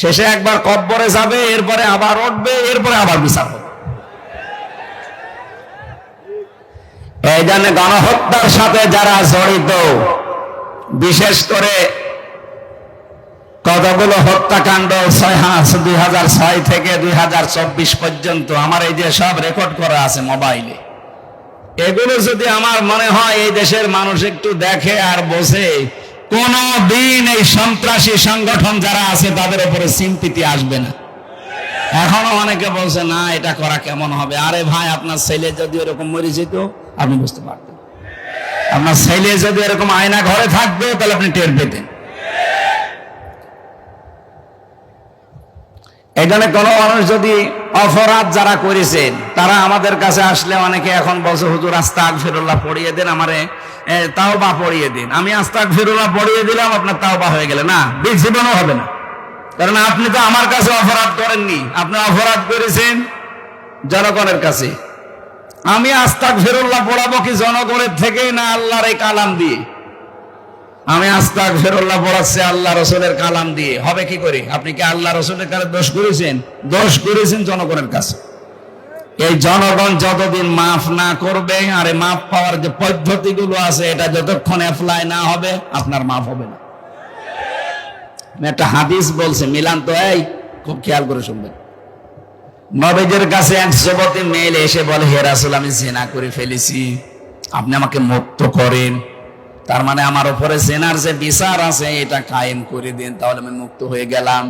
শেষে একবার কব্বরে যাবে, এরপরে আবার উঠবে, এরপরে আবার বিচার হবে। এই জন্য গণহত্যার সাথে যারা জড়িত, বিশেষ করে কতগুলো হত্যাকাণ্ড 2006 থেকে 2024 পর্যন্ত আমার এই যে সব রেকর্ড করা আছে মোবাইলে, এগুলো যদি আমার মনে হয় এই দেশের মানুষ একটু দেখে আর বোঝে, কোনো দিন এই সন্ত্রাসী সংগঠন যারা আছে তাদের উপরে সিম্পিতি আসবে না। এখনো অনেকে বলছে না এটা করা কেমন হবে। আরে ভাই, আপনার ছেলে যদি এরকম মরে যেত আপনি বুঝতে পারতেন, আপনার ছেলে যদি এরকম আয়না ঘরে থাকবে তাহলে আপনি টের পেতেন। এখানে কোন মানুষ যদি অপরাধ যারা করেছেন তারা আমাদের কাছে আসলে, অনেকে এখন বলছে হুজুর আস্তাগফিরুল্লাহ পড়িয়ে দেন, আমারে তাওবা পড়িয়ে দিন। আমি আস্তাগফিরুল্লাহ পড়িয়ে দিলাম, আপনার তাওবা হয়ে গেলে না, জীবনও হবে না। কারণ আপনি তো আমার কাছে অপরাধ করেননি, আপনি অপরাধ করেছেন জনগণের কাছে। আমি আস্তাগফিরুল্লাহ পড়াবো কি জনগণের থেকে, না আল্লাহর এই কালাম দিয়ে? আমি আস্তাগফিরুল্লাহ পড়াচ্ছি আল্লাহ রসুলের কালাম দিয়ে, হবে কি করে? আপনি কি আল্লাহ রসুলের কাছে দোষ করেছেন? দোষ করেছেন জনগণের কাছে। এই জনগণ যতদিন মাফ না করবে, আর মাফ পাওয়ার যে পদ্ধতিগুলো আছে এটা যতক্ষণ অ্যাপ্লাই না হবে, আপনার মাফ হবে না। একটা হাদিস বলছে, মিলান তো, এই খুব খেয়াল করে শুনবেন। নবীজির কাছে এক যুবতী মেয়ে এসে বলে, হে রাসূল, আমি জিনা করে ফেলেছি, আপনি আমাকে মুক্ত করেন। তার মানে আমার উপরে জিনার যে বিচার আছে এটা কায়েম করে দেন, তাহলে আমি মুক্ত হয়ে গেলাম।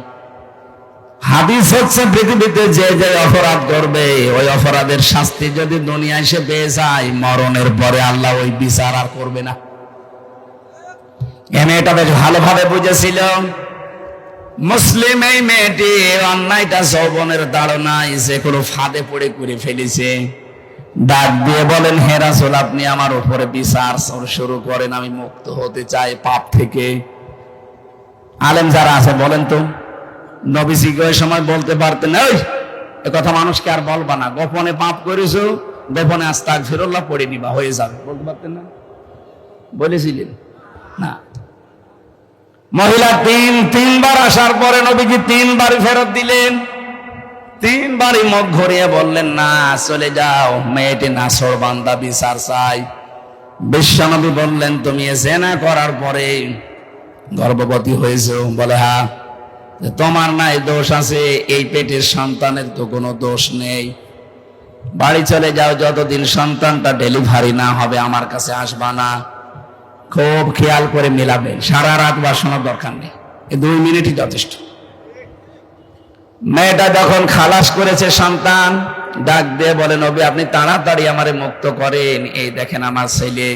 হাদিস হচ্ছে, পৃথিবীতে যে যে অপরাধ করবে ওই অপরাধের শাস্তি যদি দুনিয়ায় এসে পেয়ে যায়, মরণের পরে আল্লাহ ওই বিচার আর করবে না। এই মেয়েটা বেশ ভালোভাবে বুঝেছিল। মুসলিম এই মেয়েটি অন্যায়টা যৌবনের তাড়নায় যে কোনো ফাঁদে পড়ে করে ফেলেছে। ডাক দিয়ে বলেন, হে রাসূল, আপনি আমার উপরে বিচার শুরু করেন, আমি মুক্ত হতে চাই পাপ থেকে। আলেম যারা আছে বলেন তো, নবীজিকে ওই সময় বলতে পারতেন, এই কথা মানুষকে আর বলবা না, গোপনে পাপ করেছো, গোপনে আস্তাগফিরুল্লাহ পড়ে নিবা, হয়ে যাবে, বলতে পারতেন না? বলেছিলেন না। মহিলা তিনবার আসার পরে নবীজি 3 বারই ফেরত দিলেন। 3 বারই মুখ ঘুরিয়ে বললেন, না চলে যাও, মেয়েটি নাছর বান্দা, বিচার চাই। বিশ্বনবী বললেন, তুমি জিনা করার পরে গর্ভবতী হয়েছো? বলে হ্যাঁ। যে তোমার নাই দোষ আছে, এই পেটের সন্তানের তো কোনো দোষ নেই, বাড়ি চলে যাও, যতদিন সন্তানটা ডেলিভারি না হবে আমার কাছে আসবা না। খুব খেয়াল করে মিলাবেন, সারা রাত বাসনের দরকার নেই, এই 2 মিনিটই যথেষ্ট। মেয়েটা যখন খালাস করেছে সন্তান, ডাক দিয়ে বলে, নবী আপনি তাড়াতাড়ি আমারে মুক্ত করেন, এই দেখেন আমার ছেলে।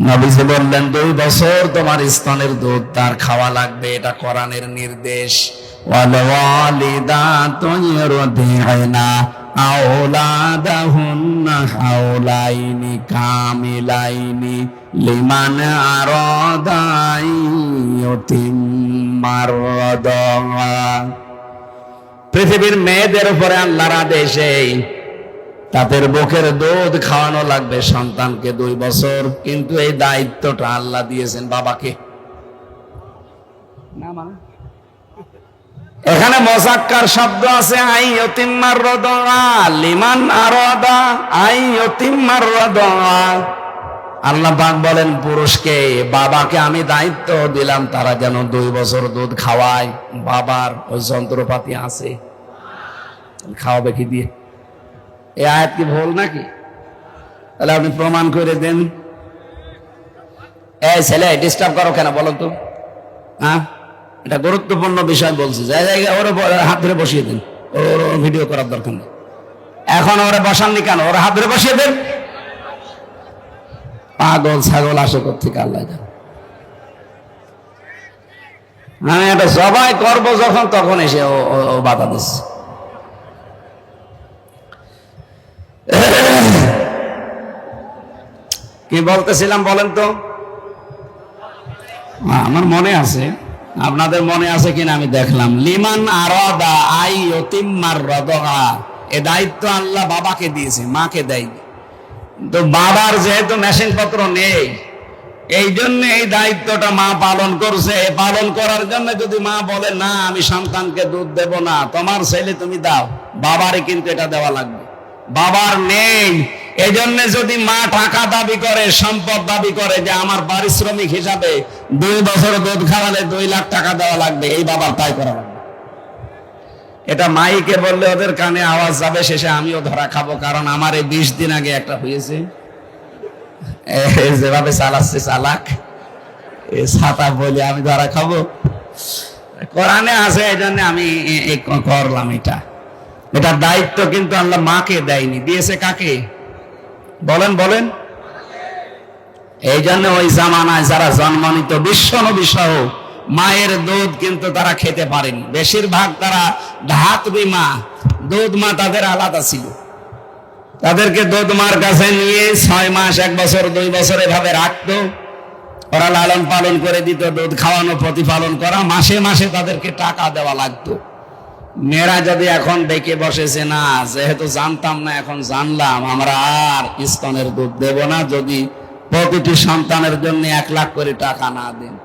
নবীজি বললেন, 2 বছর তোমার স্তনের দুধ তার খাওয়া লাগবে, এটা কোরআনের নির্দেশ। ওয়াল ওয়ালিদাতু ইরদি'না আওলাদাহুন্না হাওলাইনি কামিলাইনি লিমান আরাদা ইউতিম্মার রাদা। পৃথিবীর মেয়েদের উপরে আল্লাহর আদেশে তাদের বুকের দুধ খাওয়ানো লাগবে সন্তানকে 2 বছর, কিন্তু এই দায়িত্বটা আল্লাহ দিয়েছেন বাবাকে। না মানে এখানে মুযাক্কার শব্দ আছে, আই ইউতিম্মার রাদা লিমান আরাদা আই ইউতিম্মার রাদা। আল্লাহ পাক বলেন পুরুষকে, বাবাকে আমি দায়িত্ব দিলাম তারা যেন 2 বছর দুধ খাওয়ায়। বাবার ওই যন্ত্রপাতি আছে, খাওয়াবে কি দিয়ে? এই আয়াত কি ভুল নাকি? তাহলে আপনি প্রমাণ করে দেন। এই ছেলে ডিস্টার্ব করো কেন বলো তো? হ্যাঁ, এটা গুরুত্বপূর্ণ বিষয় বলছি, ওর হাত ধরে বসিয়ে দেন, ওর ভিডিও করার দরকার নেই। এখন ওরা বসাননি কেন? ওরা হাত ধরে বসিয়ে দেন। পাগল ছাগল আসে কোত্থেকে আল্লাহ জানে। আমি এটা জবাই করবো যখন, তখন এসে ও বাধা দিচ্ছে। কি বলতেছিলাম বলেন তো? আমার মনে আছে, আপনাদের মনে আছে কিনা আমি দেখলাম। লিমান আরাদা আই ইউতিম্মার রাদা, এ দায়িত্ব আল্লাহ বাবাকে দিয়েছে, মাকে দেয়নি। তো বাবার যেহেতু মেশিন পত্র নেই, এই জন্য এই দায়িত্বটা মা পালন করছে। পালন করার জন্য যদি মা বলে না আমি সন্তানকে দুধ দেব না, তোমার ছেলে তুমি দাও, বাবারে কিন্তু এটা দেওয়া লাগবে। বাবার নেই, এই জন্য যদি মা টাকা দাবি করে, সম্পদ দাবি করে যে আমার পারিশ্রমিক হিসাবে 2 বছর দুধ খাওয়ালে 2 লাখ টাকা দেওয়া লাগবে, এই বাবার তাই করা লাগবে। এটা মাইকে বললে ওদের কানে আওয়াজ যাবে, শেষে আমিও ধরা খাবো, কারণ আমার এই 20 দিন আগে একটা হয়েছে। যেভাবে চালাচ্ছে চালাক, ছাতা বলে আমি ধরা খাবো। কোরআনে আছে, এই জন্য আমি করলাম এটা। এটা দায়িত্ব কিন্তু আল্লাহ মাকে দেয়নি, দিয়েছে কাকে? বলেন বলেন। এই জন্য ওই জামানায় যারা জন্মনিত বিশ্ব নবী সহ মায়ের দুধ কিন্তু তারা খেতে পারেনি। বেশিরভাগ তারা ধাত্রী মা, দুধ মা তাদের আলাদা ছিল। তাদেরকে দুধ মার কাছে নিয়ে 6 মাস, 1 বছর, 2 বছর এভাবে রাখতো, ওরা লালন পালন করে দিত, দুধ খাওয়ানো, প্রতিপালন করা, মাসে মাসে তাদেরকে টাকা দেওয়া লাগতো। মেয়েরা যদি এখন ডেকে বসেছে, না যেহেতু জানতাম না এখন জানলাম, আমরা আর স্তনের দুধ দেব না যদি প্রতিটি সন্তানের জন্য 1 লাখ করে টাকা না দেন,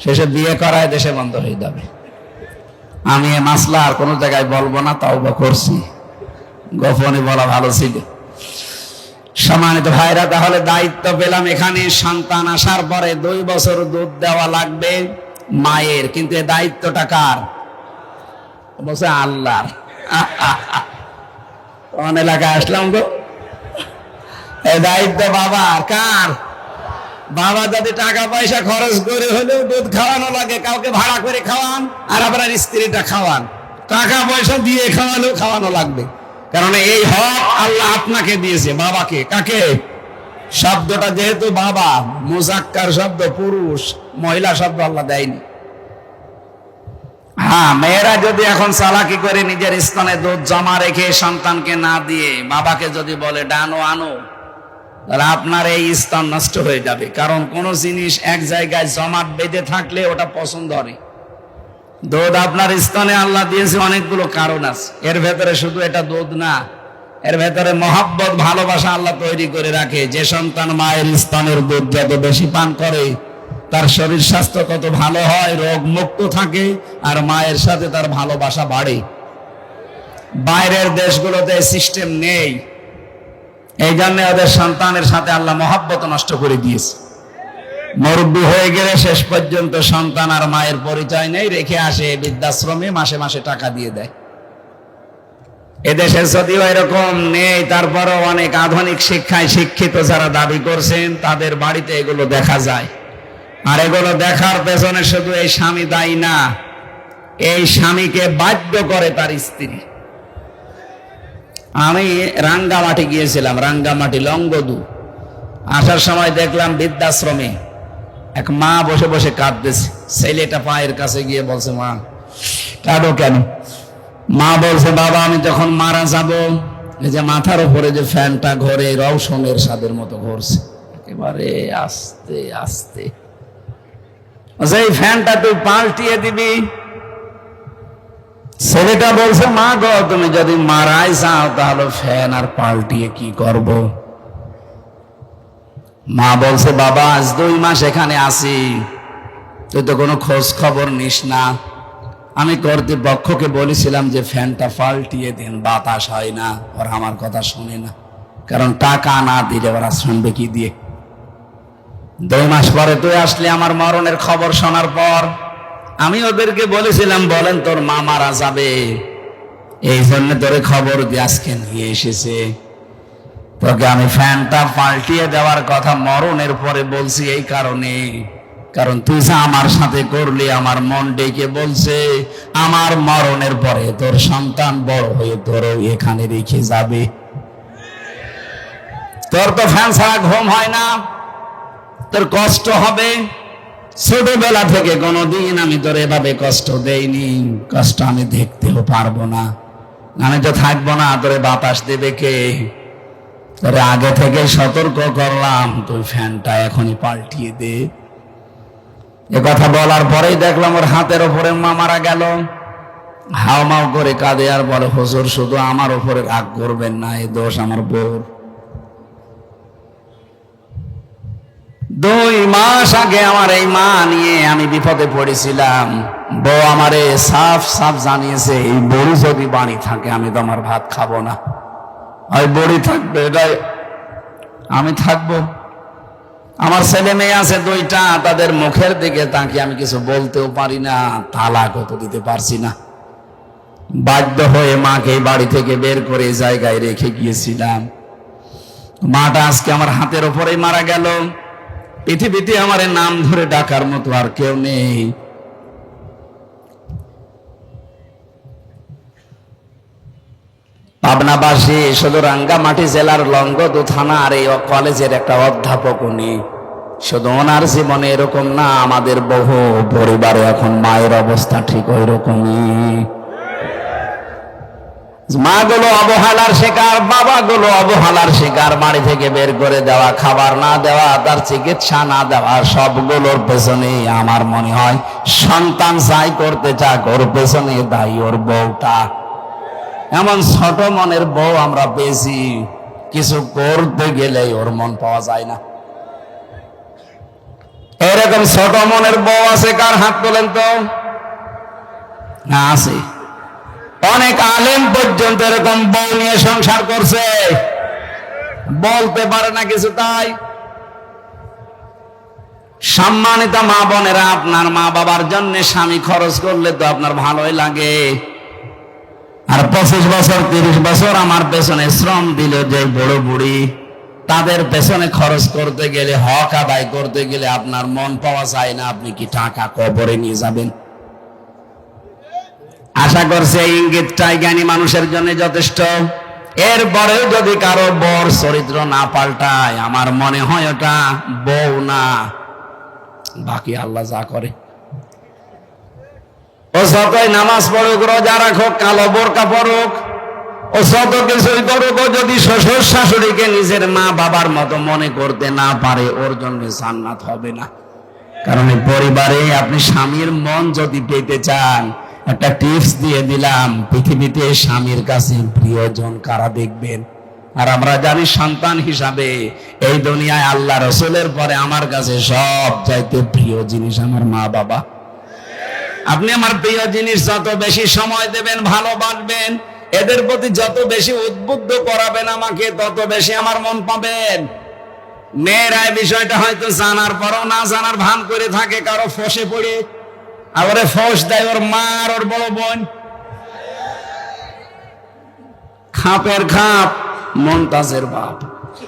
শেষে বিয়ে করায় দেশে বন্ধ হয়ে যাবে। আমি এ মাসলা আর কোনো জায়গায় বলবো না, তাওবা করছি, গোপনে বলা ভালো ছিল। সম্মানিত ভাইরা, তাহলে দায়িত্ব পেলাম এখানে, সন্তান আসার পরে 2 বছর দুধ দেওয়া লাগবে মায়ের, কিন্তু এই দায়িত্বটা কার? বলছে আল্লাহর। কোন এলাকায় আসলাম গো? এই দায়িত্ব বাবার। কার? বাবা যদি টাকা পয়সা খরচ করে হলেও দুধ খাওয়ানো লাগে, কাউকে ভাড়া করে খাওয়ান আর আপনার স্ত্রীটা খাওয়ান, টাকা পয়সা দিয়ে খাওয়ালেও খাওয়ানো লাগবে, কারণ এই হক আল্লাহ আপনাকে দিয়েছে, বাবাকে। কাকে? শব্দটা যেহেতু বাবা, মুযাক্কার শব্দ, পুরুষ, মহিলা শব্দ আল্লাহ দেয়নি। হ্যাঁ, মেয়েরা যদি এখন চালাকি করে নিজের স্তনে দুধ জমা রেখে সন্তানকে না দিয়ে বাবাকে যদি বলে ডানো আনো, তাহলে আপনার এই স্তন নষ্ট হয়ে যাবে। কারণ কোন জিনিস এক জায়গায় জমাট বেঁধে থাকলে ওটা পছন্দ হয়। দুধ আপনার স্তনে আল্লাহ দিয়েছে অনেকগুলো কারণ আছে, এর ভেতরে শুধু এটা দুধ না, এর ভেতরে মহব্বত, ভালোবাসা আল্লাহ তৈরি করে রাখে। যে সন্তান মায়ের স্তনের দুধ যত বেশি পান করে তার শরীর স্বাস্থ্য তত ভালো হয়, রোগ মুক্ত থাকে, আর মায়ের সাথে তার ভালোবাসা বাড়ে। বাইরের দেশগুলোতে সিস্টেম নেই, এই জন্য ওদের সন্তানের সাথে আল্লাহ মহব্বত নষ্ট করে দিয়েছে। মুরব্বী হয়ে গেলে শেষ পর্যন্ত সন্তান আর মায়ের পরিচয় নেই, রেখে আসে বৃদ্ধাশ্রমে, মাসে মাসে টাকা দিয়ে দেয়। এদেশে যদিও এরকম নেই, তারপরও অনেক আধুনিক শিক্ষায় শিক্ষিত যারা দাবি করছেন তাদের বাড়িতে এগুলো দেখা যায়। আর এগুলো দেখার পেছনে শুধু এই স্বামী দায়ী না, এই স্বামীকে বাধ্য করে তার স্ত্রী। আমি রাঙ্গামাটি গিয়েছিলাম, রাঙ্গামাটি লংগদু। আসার সময় দেখলাম বৃদ্ধাশ্রমে এক মা বসে বসে কাঁদতেছে। ছেলেটা পায়ের কাছে গিয়ে বলছে, মা কাঁদো কেন? মা বলছে, বাবা আমি যখন মারা যাব, এই যে মাথার উপরে যে ফ্যানটা ঘরে রওশনের স্বাদের মতো ঘুরছে, একেবারে আস্তে আস্তে, এই ফ্যানটা তুই পাল্টিয়ে দিবি। ছেলেটা বলছে, মা গো তুমি যদি মারাই যাও তাহলে ফ্যান আর পাল্টিয়ে কি করব? মা বলছে, বাবা আজ 2 মাস এখানে আছি, তুই তো কোনো খোঁজ খবর নিস না। আমি কর্তৃপক্ষকে বলেছিলাম যে ফ্যানটা পাল্টিয়ে দিন, বাতাস হয় না। ওরা আমার কথা শুনে না, কারণ টাকা না দিলে ওরা শুনবে কি দিয়ে? 2 মাস পরে তুই আসলে আমার মরণের খবর শোনার পর আমি ওদেরকে বলেছিলাম, বলেন তোর মা মারা যাবে, এই জন্য তোরে খবর দিয়ে আজকে নিয়ে এসেছে। তোকে আমি ফ্যানটা পাল্টিয়ে দেওয়ার কথা মরণের পরে বলছি এই কারণে, কারণ তুই যা আমার সাথে করলি আমার মন ডেকে বলছে আমার মরণের পরে তোর সন্তান বড় হয়ে তোরও এখানে রেখে যাবে। তোর তো ফ্যান ছাড়া ঘুম হয় না, তোর কষ্ট হবে। ছোটবেলা থেকে কোনোদিন আমি তোর এভাবে কষ্ট দেইনি, কষ্ট আমি দেখতেও পারবো না। আমি তো থাকবো না, তোরে বাতাস দেবে কে? তোরে আগে থেকে সতর্ক করলাম, তুই ফ্যানটা এখনই পাল্টিয়ে দে। এ কথা বলার পরেই দেখলাম ওর হাতের ওপরে মা মারা গেল। হাওমাও করে কাঁদে আর বলে, হুজুর শুধু আমার ওপরে রাগ করবেন না, এই দোষ আমার বউর। 2 মাস আগে আমার এই মা নিয়ে আমি বিপদে পড়েছিলাম। বউ আমারে সাফ সাফ জানিয়েছে, এই বড়ি যদি বাড়ি থাকে আমি তো আমার ভাত খাবো না, ওই বড়ি থাকবে, এটাই আমি থাকবো। আমার ছেলে মেয়ে আছে 2টা, তাদের মুখের দিকে তাকিয়ে আমি কিছু বলতেও পারি না, তালাকও তো দিতে পারছি না। বাধ্য হয়ে মাকে বাড়ি থেকে বের করে জায়গায় রেখে গিয়েছিলাম। মাটা আজকে আমার হাতের ওপরেই মারা গেল। পৃথিবীতে আমার নাম ধরে ডাকার মতো আর কেউ নেই। পাবনাবাসী শুধু রাঙ্গামাটি জেলার লংগদু থানার এই কলেজের একটা অধ্যাপক উনি। শুধু ওনার জীবনে এরকম না, আমাদের বহু পরিবারে এখন মায়ের অবস্থা ঠিক ওই রকমই। মাগুলো অবহেলার শিকার, বাবাগুলো অবহেলার শিকার। বাড়ি থেকে বের করে দেওয়া, খাবার না দেওয়া, তার চিকিৎসা না দেওয়া, সবগুলোর পেছনে আমার মনে হয় সন্তান যাই করতে চাক ওর পেছনে দায়ী ওর বউটা। এমন ছোট মনের বউ আমরা পেয়েছি, কিছু করতে গেলে ওর মন পাওয়া যায় না। এরকম ছোট মনের বউ আছে কার? হাত তোলেন তো। না, আছে। অনেক আলেম পর্যন্ত এরকম বউ নিয়ে সংসার করছে, বলতে পারে না কিছু। তাই সম্মানিত মা বোনেরা, আপনার মা বাবার জন্য স্বামী খরচ করলে তো আপনার ভালোই লাগে। আর 25 বছর 30 বছর আমার পেছনে শ্রম দিল যে বড় বুড়ি, তাদের পেছনে খরচ করতে গেলে, হক আদায় করতে গেলে আপনার মন পাওয়া যায় না। আপনি কি টাকা কবরে নিয়ে যাবেন? আশা করছে এই ইঙ্গিতটাই জ্ঞানী মানুষের জন্য যথেষ্ট। এরপরেও যদি কারো বর চরিত্র না পাল্টায়, আমার মনে হয় ওটা বউ না, বাকি আল্লাহ যা করে। ও যতই নামাজ পড়ুক, রোজা রাখুক, কালো বোরকা পড়ুক, ও যত কিছুই করুক, ও যদি শ্বশুর শাশুড়িকে নিজের মা বাবার মতো মনে করতে না পারে, ওর জন্য জান্নাত হবে না। কারণ এই পরিবারে আপনি স্বামীর মন যদি পেতে চান, একটা টিপস দিয়ে দিলাম, পৃথিবীতে স্বামীর কাছে প্রিয়জন কারা দেখবেন? আর আমরা জানি সন্তান হিসাবে এই দুনিয়ায় আল্লাহ রসুলের পরে আমার কাছে সব চাইতে প্রিয় জিনিস আমার মা বাবা। আপনি আমার প্রিয় জিনিস যত বেশি সময় দেবেন, ভালোবাসবেন, এদের প্রতি যত বেশি উদ্বুদ্ধ করাবেন আমাকে, তত বেশি আমার মন পাবেন। মেয়েরা এই বিষয়টা হয়তো জানার পরও না জানার ভান করে থাকে, কারো ফসে পড়ে, আর ওরে ফস দেয় ওর মা আর ওর বড় বোন। খাপের খাপ মমতাজের বাপ,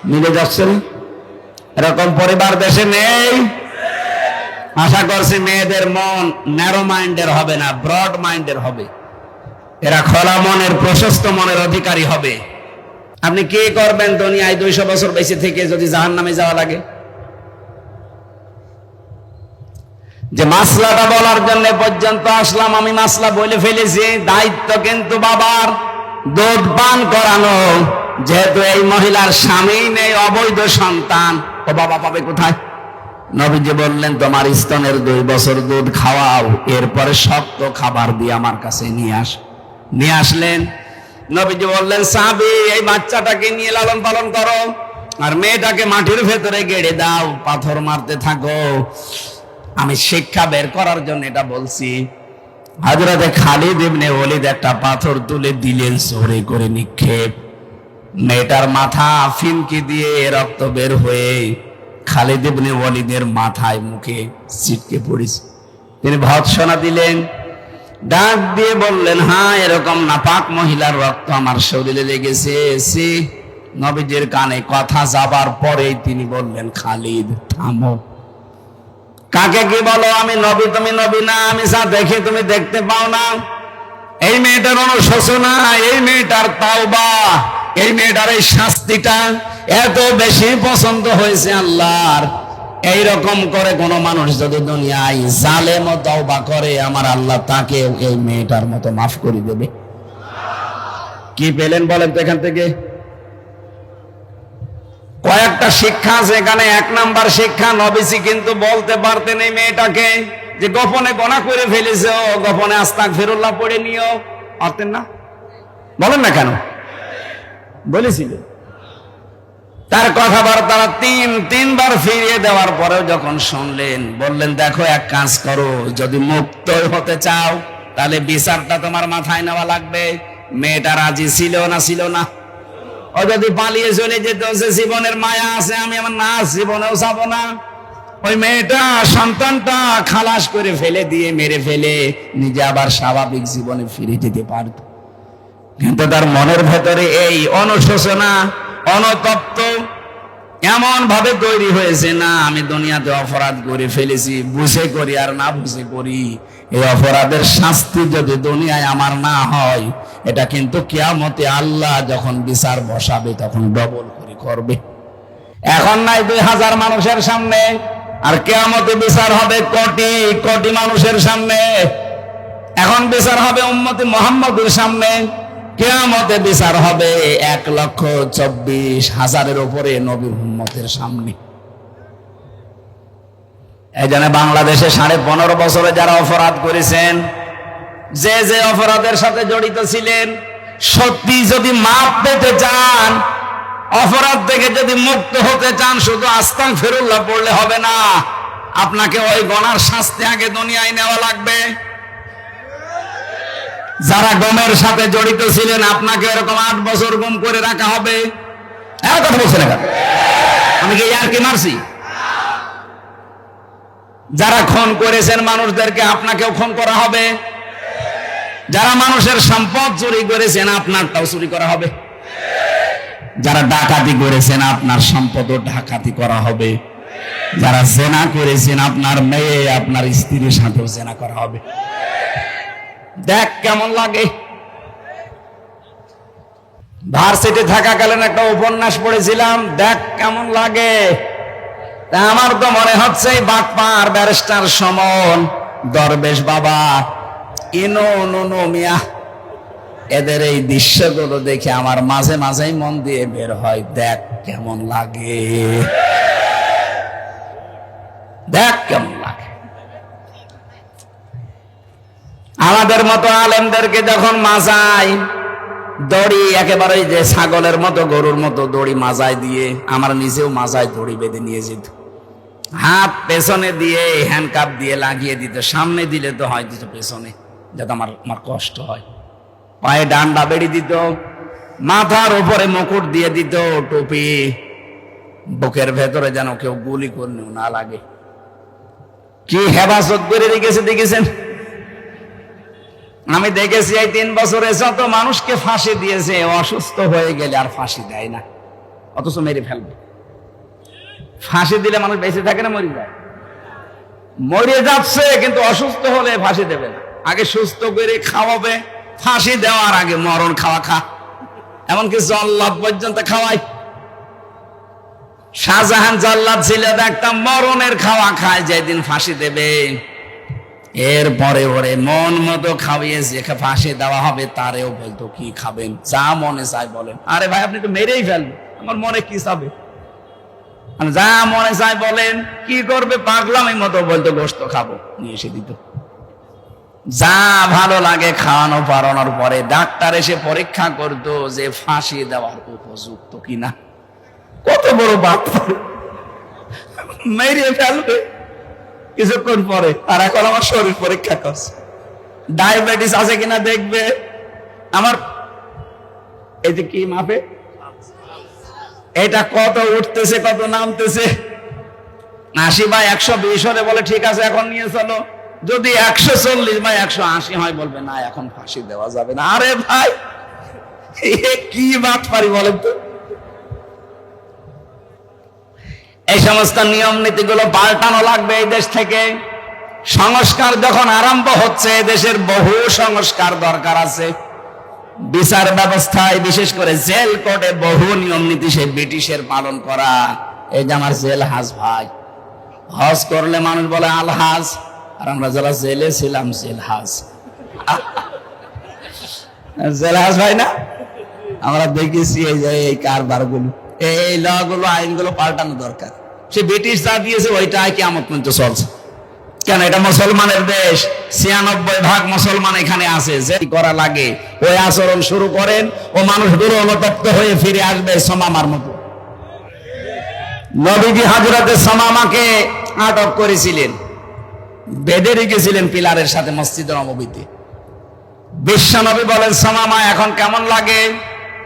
মিলে যাচ্ছে না? এরকম পরিবার দেশে নেই। আশা করছি মেয়েদের মন ন্যারো মাইন্ডের হবে না, ব্রড মাইন্ডের হবে। এরা খোলা মনের, প্রশস্ত মনের অধিকারী হবে। আপনি কি করবেন দুনিয়ায় 200 বছর বেঁচে থেকে যদি জাহান্নামে যাওয়া লাগে? যে মাসলাটা বলার জন্য পর্যন্ত আসলাম, আমি মাসলা বলে ফেলেছি। দায়িত্ব কিন্তু বাবার দুধ পান করানো। যেহেতু এই মহিলার স্বামী নেই, অবৈধ সন্তান, ও বাবা পাবে কোথায়? নবীজি বললেন, তোমার স্তনের 2 বছর দুধ খাওয়াও, এরপরে শক্ত খাবার দিয়ে আমার কাছে নিয়ে আস। নিয়ে আসলেন। নবীজি বললেন, সাহাবী, এই বাচ্চাটাকে নিয়ে লালন পালন করো, আর মেয়েটাকে মাটির ভেতরে গেড়ে দাও, পাথর মারতে থাকো। আমি শিক্ষা বের করার জন্য এটা বলছি। হযরতে খালিদ ইবনে ওলীদ একটা পাথর তুলে দিলেন, জোরে করে নিক্ষেপ। মেয়েটার মাথা ফিনকি দিয়ে রক্ত বের হয়ে খালিদ ইবনে ওলীদের মাথায় মুখে ছিটকে পড়েছে। তিনি ভর্ৎসনা দিলেন, ডাক দিয়ে বললেন, হ্যাঁ, এরকম নাপাক মহিলার রক্ত আমার শরীরে লেগেছে। নবীজির কানে কথা যাবার পরেই তিনি বললেন, খালিদ থামো। কাকে কি বলো? আমি নবী, তুমি নবী না। আমি যা দেখি তুমি দেখতে পাও না। এই মেয়েটার অনুশোচনা, এই মেয়েটার তাওবা, এই মেয়েটার এই শাস্তিটা এত বেশি পছন্দ হয়েছে আল্লাহর। এইরকম করে কোন মানুষ যদি দুনিয়ায় জালেম ও তাওবা করে, আমার আল্লাহ তাকে এই মেয়েটার মতো মাফ করে দেবে। কি পেলেন বলেন তো এখান থেকে? কয়েকটা শিক্ষা আছে এখানে। 1 নাম্বার শিক্ষা, নবীজি কিন্তু বলতে পারতেন এই মেয়েটাকে যে গোপনে গোনা করে ফেলেছে, ও গোপনে আস্তাগফিরুল্লাহ পড়ে নিও, পারতেন না? বলেন না কেন? বলেছিলেন। তার কথাবার্তা তিনবার ফিরিয়ে দেওয়ার পরেও যখন শুনলেন, বললেন, দেখো, এক কাজ করো, যদি মুক্ত হতে চাও তাহলে বিচারটা তোমার মাথায় নেওয়া লাগবে। মেয়েটা রাজি ছিল না? ছিল না? ও যদি পালিয়ে চলে যেত, সে জীবনের মায়া আছে, আমি আমার না জীবনেও যাবো না। ওই মেয়েটা সন্তানটা খালাস করে ফেলে দিয়ে, মেরে ফেলে নিজে আবার স্বাভাবিক জীবনে ফিরে যেতে পারত। কিন্তু তার মনের ভেতরে এই অনুশোচনা, অনুতপ্ত এমন ভাবে তৈরি হয়েছে, না আমি দুনিয়াতে অপরাধ করে ফেলেছি, বুঝে করি আর না বুঝে করি, এই অপরাধের শাস্তি যদি দুনিয়ায় আমার না হয়, এটা কিন্তু কিয়ামতে আল্লাহ যখন বিচার বসাবে তখন ডবল করে করবে। এখন নাই 2000 মানুষের সামনে, আর কিয়ামতে বিচার হবে কোটি কোটি মানুষের সামনে। এখন বিচার হবে উম্মতে মুহাম্মদের সামনে, কিয়ামতে বিচার হবে 1,24,000-এর উপরে নবীর উম্মতের সামনে। এই জন্য বাংলাদেশে 15.5 বছরে যারা অপরাধ করেছেন, যে যে অপরাধের সাথে জড়িত ছিলেন, সত্যি যদি মাপ পেতে চান, অপরাধ থেকে যদি মুক্ত হতে চান, শুধু আস্তাগফিরুল্লাহ পড়লে হবে না, আপনাকে ওই গুনার শাস্তি আগে দুনিয়ায় নেওয়া লাগবে। যারা গমের সাথে জড়িত ছিলেন, আপনাকে এরকম 8 বছর গুম করে রাখা হবে। কথা বলছেন না? আমি কি আর কি মারছি? যারা খুন করেছেন মানুষদেরকে, আপনাকেও খুন করা হবে। যারা মানুষের সম্পদ চুরি করেছেন, আপনারটাও চুরি করা হবে। যারা ডাকাতি করেছেন, আপনার সম্পদও ডাকাতি করা হবে। যারা জেনা করেছেন, আপনার মেয়ে, আপনার স্ত্রীর সাথেও জেনা করা হবে। দেখ কেমন লাগে। ভার্সিটি থাকাকালীন একটা উপন্যাস পড়েছিলাম, দেখ কেমন লাগে। তা আমার তো মনে হচ্ছে বাটপার ব্যারিস্টার সমন, দরবেশ বাবা, ইনো মিয়া, এদের এই দৃশ্যগুলো দেখে আমার মাঝে মাঝেই মন দিয়ে বের হয়, দেখ কেমন লাগে, দেখ কেমন লাগে। আমাদের মতো আলেমদেরকে যখন মাজায় দড়ি, একেবারে যে ছাগলের মতো, গরুর মতো দড়ি মাজায় দিয়ে, আমার নিজেও মাজায় দড়ি বেঁধে নিয়ে যেত। হাত পেছনে দিয়ে হ্যান্ডকাপ দিয়ে লাগিয়ে দিত, সামনে দিলে তো হয় দিত পেছনে, যাতে আমার কষ্ট হয়। পায়ে ডান্ডা বেড়ি দিত, মাথার উপরে মুকুট দিয়ে দিত, টুপি। বুকের ভেতরে যেন কেউ গুলি করলেও না লাগে। কি হেফাজত করে রেখেছে দেখেছেন? আমি দেখেছি এই 3 বছরে যত মানুষকে ফাঁসি দিয়েছে, অসুস্থ হয়ে গেলে আর ফাঁসি দেয় না, অথচ মেরে ফেলবে। ফাঁসি দিলে মানুষ বেঁচে থাকে না মরে যায়? মরে যাচ্ছে, কিন্তু অসুস্থ হলে ফাঁসি দেবে না। আগে সুস্থ করে খাওয়াবে, ফাঁসি দেওয়ার আগে মরণ খাওয়া খা, এমনকি জল্লাদ পর্যন্ত খাওয়াই। শাহজাহান জল্লাদ ছিল, দেখতাম মরণের খাওয়া খায়, যেদিন ফাঁসি দেবে এরপরে ওরে মন মতো খাওয়িয়েছে, ফাঁসি দেওয়া হবে তারেও বলতো কি খাবেন, যা মনে চাই বলেন। আরে ভাই আপনি তো মেরেই ফেলবেন, আমার মনে কি চাবে? যা মনে চাই বলেন। কি করবে? পাগলামের মতো বলতো গোশত খাবো, নিয়ে এসে দিত। যা ভালো লাগে খাওয়ানো পারানোর পরে ডাক্তার এসে পরীক্ষা করতো যে ফাঁসি দেওয়ার উপযুক্ত কিনা। কত বড় বাপ, মেরে ফেলবে কিছুক্ষণ পরে। আর এখন আমার শরীর পরীক্ষা করছে, ডায়াবেটিস আছে কিনা দেখবে। আমার এই যে কি মাপে, এটা কত উঠতেছে কত নামতেছে। 80/120 হলে বলে ঠিক আছে এখন নিয়ে চলো। যদি 140/180 হয় বলবে না এখন ফাঁসি দেওয়া যাবে না। আরে ভাই কি বাত পারি বলেন তো? এই সমস্ত নিয়ম নীতিগুলো পাল্টানো লাগবে এই দেশ থেকে। সংস্কার যখন আরম্ভ হচ্ছে, দেশের বহু সংস্কার দরকার আছে। বিচার ব্যবস্থায়, বিশেষ করে জেল কোর্টে বহু নিয়ম নীতি সে ব্রিটিশের পালন করা। এই যে আমার জেল হাজ ভাই, হজ করলে মানুষ বলে আল হাজ, আর আমরা যারা জেলে ছিলাম জেল হাজ। জেল হাজ ভাই না, আমরা দেখেছি এই যে এই কারবার গুলো, এই ল গুলো, আইনগুলো পাল্টানো দরকার। সে ব্রিটিশ যা দিয়েছে ওইটাই কিয়ামত পর্যন্ত চলছে। কেন? এটা মুসলমানের দেশ, 96% মুসলমান এখানে আছে। যে করা লাগে ওই আচরণ শুরু করেন, ও মানুষগুলো অনুতপ্ত হয়ে ফিরে আসবে সুমামার মতো। নবীজি হযরতে সুমামাকে আটক করেছিলেন, বেঁধে রেখেছিলেন পিলারের সাথে মসজিদে নববীতে। বিশ্বনবী বলেন, সুমামা এখন কেমন লাগে,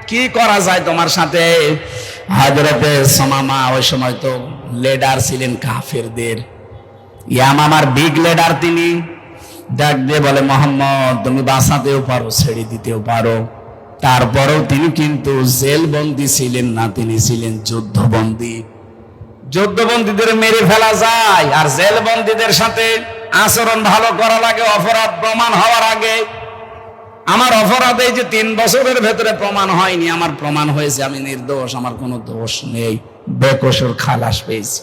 কি করা যায় তোমার সাথে? হযরতে সুমামা ওই সময় তো লিডার ছিলেন কাফেরদের, ইয়ামামার বিগ লিডার তিনি। ডাক দিয়ে বলে, মোহাম্মদ তুমি বাঁচাতেও পারো, ছেড়ে দিতেও পারো। তারপরেও তিনি কিন্তু জেলবন্দি ছিলেন না, তিনি ছিলেন যুদ্ধবন্দী। যুদ্ধবন্দীদের মেরে ফেলা যায়, আর জেলবন্দীদের সাথে আচরণ ভালো করা লাগে অপরাধ প্রমাণ হওয়ার আগে। আমার অপরাধ এই যে 3 বছরের ভেতরে প্রমাণ হয়নি, আমার প্রমাণ হয়েছে আমি নির্দোষ, আমার কোনো দোষ নেই, বেকসুর খালাস পেয়েছি,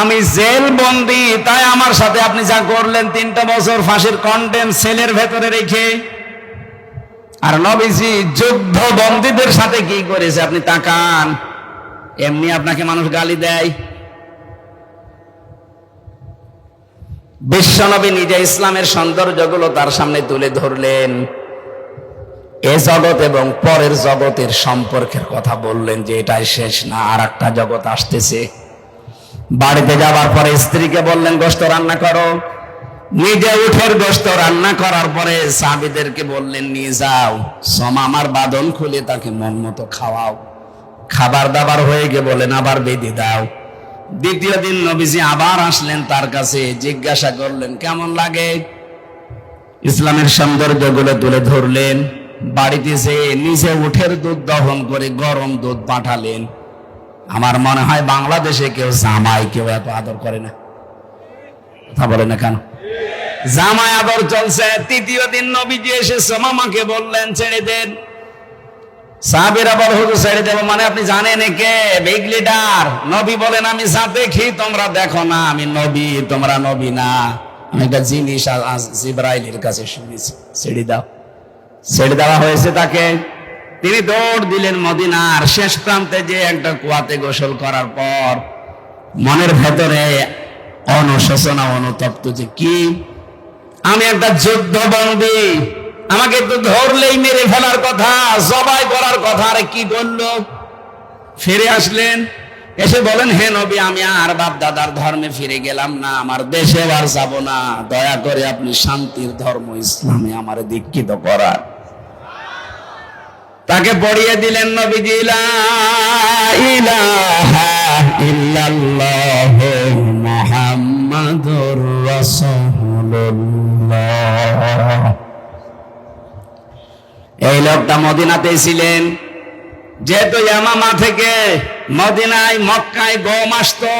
আমি জেল বন্দী। তাই আমার সাথে আপনি যা করলেন 3টা বছর ফাঁসির কন্ডেম সেলের ভেতরে রেখে। আর নবীজি যুদ্ধ বন্দীদের সাথে কি করেছে আপনি তাকান। এমনি আপনাকে মানুষ গালি দেয়, বিশ্বনবী নিজে ইসলামের সৌন্দর্যগুলো তার সামনে তুলে ধরলেন। এ জগৎ এবং পরের জগতের সম্পর্কের কথা বললেন যে এটাই শেষ না, আর একটা জগৎ আসতেছে। বাড়িতে যাবার পরে স্ত্রীকে বললেন গোশত রান্না করো, নিজে উঠের গোশত রান্না করার পরে সাহাবীদেরকে বললেন নিয়ে যাও, সুমামার বাঁধন খুলে তাকে মন মতো খাওয়াও। খাবার দাবার হয়ে গিয়ে বলেন আবার বেঁধে দাও। দ্বিতীয় দিন নবীজি আবার আসলেন তার কাছে, জিজ্ঞাসা করলেন কেমন লাগে। ইসলামের সৌন্দর্যগুলো তুলে ধরলেন। বাড়িতে যেয়ে নিজে উঠের দুধ দহন করে গরম দুধ পাঠালেন। আমার মনে হয় বাংলাদেশে কেউ জামাই কেউ এত আদর করে না, কথা বলে না কেন? জামাই আদর চলছে। তৃতীয় দিন নবীজি এসে সুমামাকে বললেন ছেড়ে দেন। সাহাবীরা বলে হুজুর ছেড়ে দেব মানে? আপনি জানেন কে বিগ লিডার? নবী বলেন আমি যা দেখি তোমরা দেখো না, আমি নবী তোমরা নবী না। আমি একটা জিনিস জিবরাইলের কাছে শুনেছি, ছেড়ে দাও। ছেড়ে দেওয়া হয়েছে তাকে। তিনি দৌড় দিলেন মদিনার শেষ প্রান্তে, যে একটা কুয়াতে গোসল করার পর মনের ভেতরে অনুশোচনা অনুতপ্ত যে কি, আমি একটা যুদ্ধবন্দী, আমাকে একটু ধরলেই মেরে ফেলার কথা, জবাই করার কথা। আরে কি বললো? ফিরে আসলেন, এসে বলেন হে নবী আমি আর বাপ দাদার ধর্মে ফিরে গেলাম না, আমার দেশে আর যাব না, দয়া করে আপনি শান্তির ধর্ম ইসলামে আমার দীক্ষিত করার। তাকে পড়িয়ে দিলেন নবীজি লা ইলাহা ইল্লাল্লাহু মুহাম্মাদুর রাসূলুল্লাহ। এই লোকটা মদিনাতেই ছিলেন। যেহেতু ইয়ামামা থেকে মদিনায় মক্কায় গম আসতো,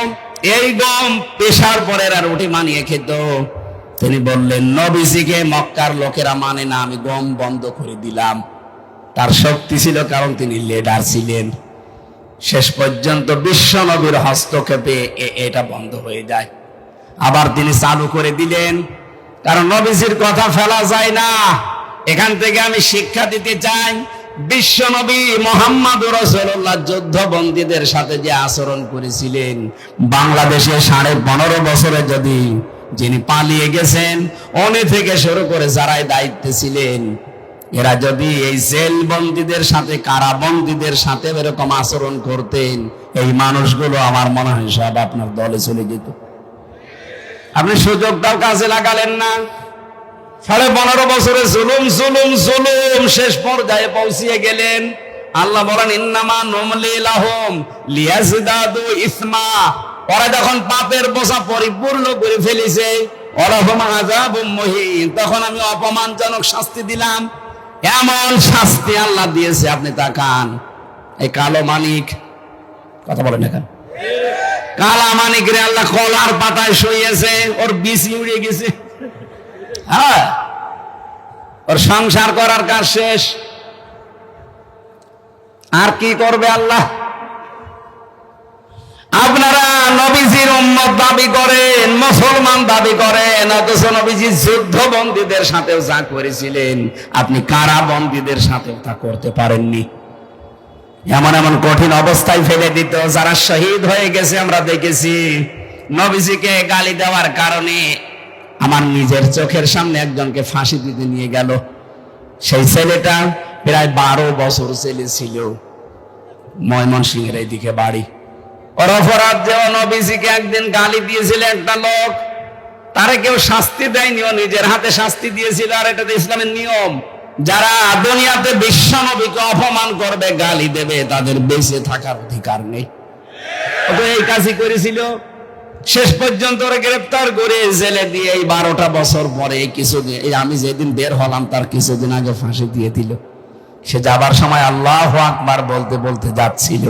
এই গম পেশার পরে রুটি মানিয়ে খেত। তিনি বললেন, নবীজিকে মক্কার লোকেরা মানে না, আমি গম বন্ধ করে দিলাম। তার শক্তি ছিল, কারণ তিনি লিডার ছিলেন। শেষ পর্যন্ত বিশ্ব নবীর হস্তক্ষেপে এটা বন্ধ হয়ে যায়। আবার তিনি চালু করে দিলেন, কারণ নবীজির কথা ফেলা যায় না। এখান থেকে আমি শিক্ষা দিতে চাই, বিশ্ব নবী মুহাম্মদুর রাসূলুল্লাহ যুদ্ধবন্দীদের সাথে যে আচরণ করেছিলেন, বাংলাদেশে 15.5 বছরে যদি যিনি পালিয়ে গেছেন, উনি থেকে শুরু করে যারাই দায়িত্বে ছিলেন, এরা যদি এই জেল বন্দীদের সাথে, কারাবন্দীদের সাথে এরকম আচরণ করতেন, এই মানুষগুলো আমার মনে হয় সব আপনার দলে চলে যেত। আপনি সুযোগটাও কাজে লাগালেন না। 15.5 বছরে জুলুম জুলুম জুলুম শেষ পর্যায়ে পৌঁছিয়ে গেলেন। আল্লাহ বলেন, ইন্নামা নুমলি লাহুম লিয়াজদাদু ইসমা। ওরা যখন পাপের বোঝা পরিপূর্ণ করে ফেলেছে, ওয়ালাহুম আযাবুম মুহিন, তখন আমি অপমানজনক শাস্তি দিলাম। এমন শাস্তি আল্লাহ দিয়েছে, আপনি তাকান। এই কালো মানিক, কথা বলেন না কেন? কালা মানিক রে আল্লাহ কলার পাতায় শুইয়েছে, ওর বিচি উড়ে গেছে। হ্যাঁ, ওর সংসার করার কাজ শেষ। আর কি করবে আল্লাহ? আপনারা নবীজির উম্মত দাবি করেন, মুসলমান দাবি করেন, অথচ নবীজি যুদ্ধবন্দীদের সাথেও যা করেছিলেন, আপনি কারাবন্দীদের সাথেও তা করতে পারেননি। এমন এমন কঠিন অবস্থায় ফেলে দিত, যারা শহীদ হয়ে গেছে আমরা দেখেছি। নবীজিকে গালি দেওয়ার কারণে আমার নিজের চোখের সামনে একজনকে ফাঁসি দিতে নিয়ে গেল। সেই ছেলেটা প্রায় 12 বছর ছেলে ছিল, ময়মনসিংহের এইদিকে বাড়ি। ওর অপরাধ যে নবীজিকে একদিন গালি দিয়েছিল একটা লোক, তারে কেউ শাস্তি দেয়নি, ও নিজের হাতে শাস্তি দিয়েছিল। আর এটা তো ইসলামের নিয়ম, যারা দুনিয়াতে বিশ্ব নবীকে অপমান করবে, গালি দেবে, তাদের বেঁচে থাকার অধিকার নেই। ও তো এই কাজই করেছিল। শেষ পর্যন্ত ওরা গ্রেফতার করে জেলে দিয়ে এই 12টা বছর পরে কিছুদিন, এই আমি যেদিন বের হলাম তার কিছুদিন আগে ফাঁসি দিয়ে দিল। সে যাবার সময় আল্লাহু আকবার বলতে বলতে যাচ্ছিল।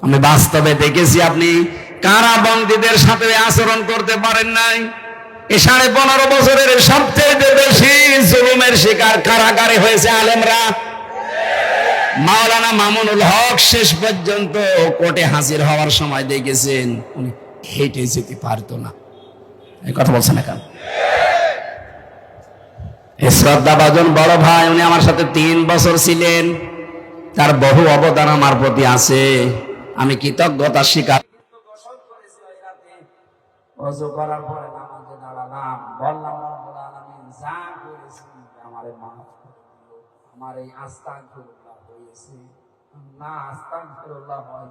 আমি বাস্তবে দেখেছি, আপনি কারাবন্দীদের সাথে আচরণ করতে পারেন নাই। এই 15.5 বছরের সবচেয়ে বেশি জুলুমের শিকার কারাগারে হয়েছে আলেমরা। মাওলানা মামুনুল হক শেষ পর্যন্ত কোর্টে হাজির হওয়ার সময় দেখেছেন উনি হেঁটে যেতে পারতো না। এই কথা বলছেন না কেন? শ্রদ্ধাভাজন বড় ভাই, উনি আমার সাথে 3 বছর ছিলেন, তার বহু অবদান আমার প্রতি আছে। আমি কৃতজ্ঞতা স্বীকার। ওযু করার পরে নামাজে দাঁড়ালাম, বললাম রব্বুল আলামিন যা করেছি আমারে মাফ করে দিও। আমার এই আস্তাগফিরুল্লাহ হয়েছে না, আস্তাগফিরুল্লাহ হয়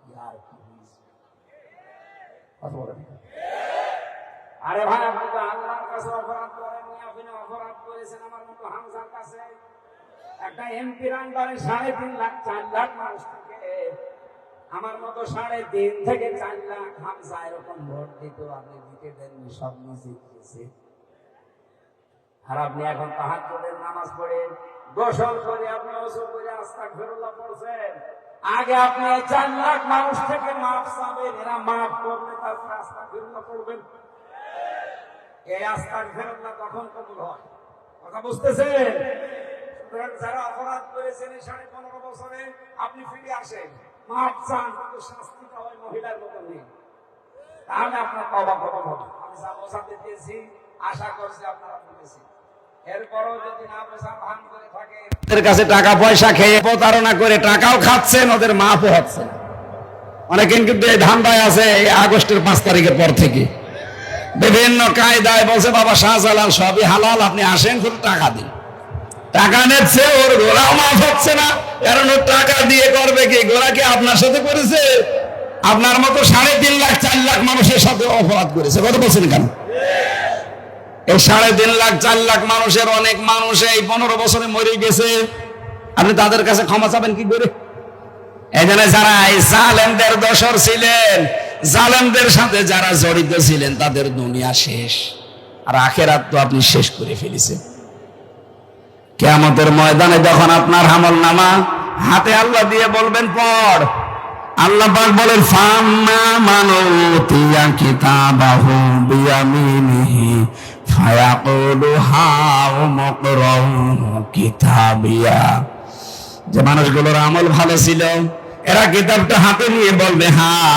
ইয়ার কি হয়েছে? কথা বলেন। আরে ভাই, আপনি তো আল্লাহর কাছে অপরাধ করেননি, আপনি অপরাধ করেছেন আমার মতো হামজার কাছে। একটা এমপির আন্ডারে 3.5 লাখ 4 লাখ মানুষ থাকে, আমার মতো 3.5 থেকে 4 লাখ হামজা এরকম ভোট দিত, আপনি দিতে দেননি, সব নিজে দিয়েছে। আর আপনি এখন তাহাজ্জুদের নামাজ পড়ে গোসল করে আপনি ওযু করে আস্তাগফিরুল্লাহ পড়ছেন। আগে আপনি 4 লাখ মানুষ থেকে মাফ চাবেন, এরা মাফ করলে তারপর আস্তাগফিরুল্লাহ পড়বেন। এই আস্তাগফিরুল্লাহ তখন কবুল হয়। কথা বুঝতেছেন? যারা অপরাধ করেছেন এই 15.5 বছরে, আপনি ফিরে আসেন, মাফ চান, কিন্তু শাস্তিটা ওই মহিলার মতো নেই। তাহলে আপনার তওবা কবুল হবে। আমি যা বোঝাতে চেয়েছি আশা করছি আপনারা বুঝেছেন। এরপরও যদি না বোঝা ভান করে থাকে, ওদের কাছে টাকা পয়সা খেয়ে প্রতারণা করে টাকাও খাচ্ছেন, ওদের মাফও হচ্ছে। অনেকে কিন্তু এই ধান্দায় আছে, এই আগস্টের 5 তারিখের পর থেকে বিভিন্ন কায়দায় বলছে বাবা শাহজালাল সবই হালাল, আপনি আসেন শুধু টাকা দিন। টাকা নিচ্ছে, ওর গোড়াও মাফ হচ্ছে না, কারণ ওর টাকা দিয়ে করবে কি? গোড়া কি আপনার সাথে করেছে? আপনার মতো 3.5 লাখ 4 লাখ মানুষের সাথে অপরাধ করেছে। কথা বলছেন কেন? এই 3.5 লাখ 4 লাখ মানুষের অনেক মানুষ এই 15 বছরে মরে গেছে। আপনি তাদের কাছে ক্ষমা চাবেন কি করে? এখানে যারা এই জালেমদের দোসর ছিলেন, জালেমদের সাথে যারা জড়িত ছিলেন, তাদের দুনিয়া শেষ, আর আখেরাত তো আপনি শেষ করে ফেলেছেন। কিয়ামতের ময়দানে যখন আপনার আমলনামা হাতে আল্লাহ দিয়ে বলবেন পড়, আল্লাহ পাক বলেন ফাম্মা মান উতিয়া কিতাবাহু বিয়ামিনিহি ফায়াকুলু হাউ মুকরাউ কিতাবিয়া। যে মানুষগুলোর আমল ভালো ছিল, এরা কিতাবটা হাতে নিয়ে বলবে হ্যাঁ,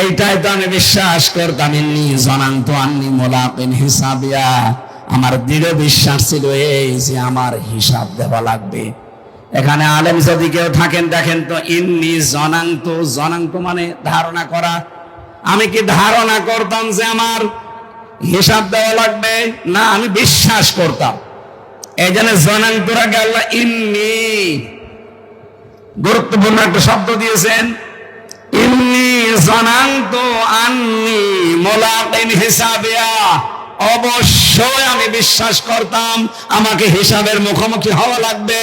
এইটাই তো আমি বিশ্বাস করতাম, ইন্নী জানান্তু আন্নী মুলাকিন হিসাবিয়া, আমার দৃঢ় বিশ্বাস ছিল এই যে আমার হিসাব দেওয়া লাগবে। এখানে আলেম যদি কেউ থাকেন দেখেন তো, ইন্নী জানান্তু, জানান্তু মানে ধারণা করা, আমি কি ধারণা করতাম যে আমার হিসাব দেওয়া লাগবে? না, আমি বিশ্বাস করতাম। এই জন্য জানান্তুর আগে আল্লাহ ইন্নী গুরুত্বপূর্ণ একটা শব্দ দিয়েছেন, ইন্নী জানান্তু আন্নী মুলাকিন হিসাবিয়া, অবশ্যই আমি বিশ্বাস করতাম আমাকে হিসাবের মুখোমুখি হওয়া লাগবে।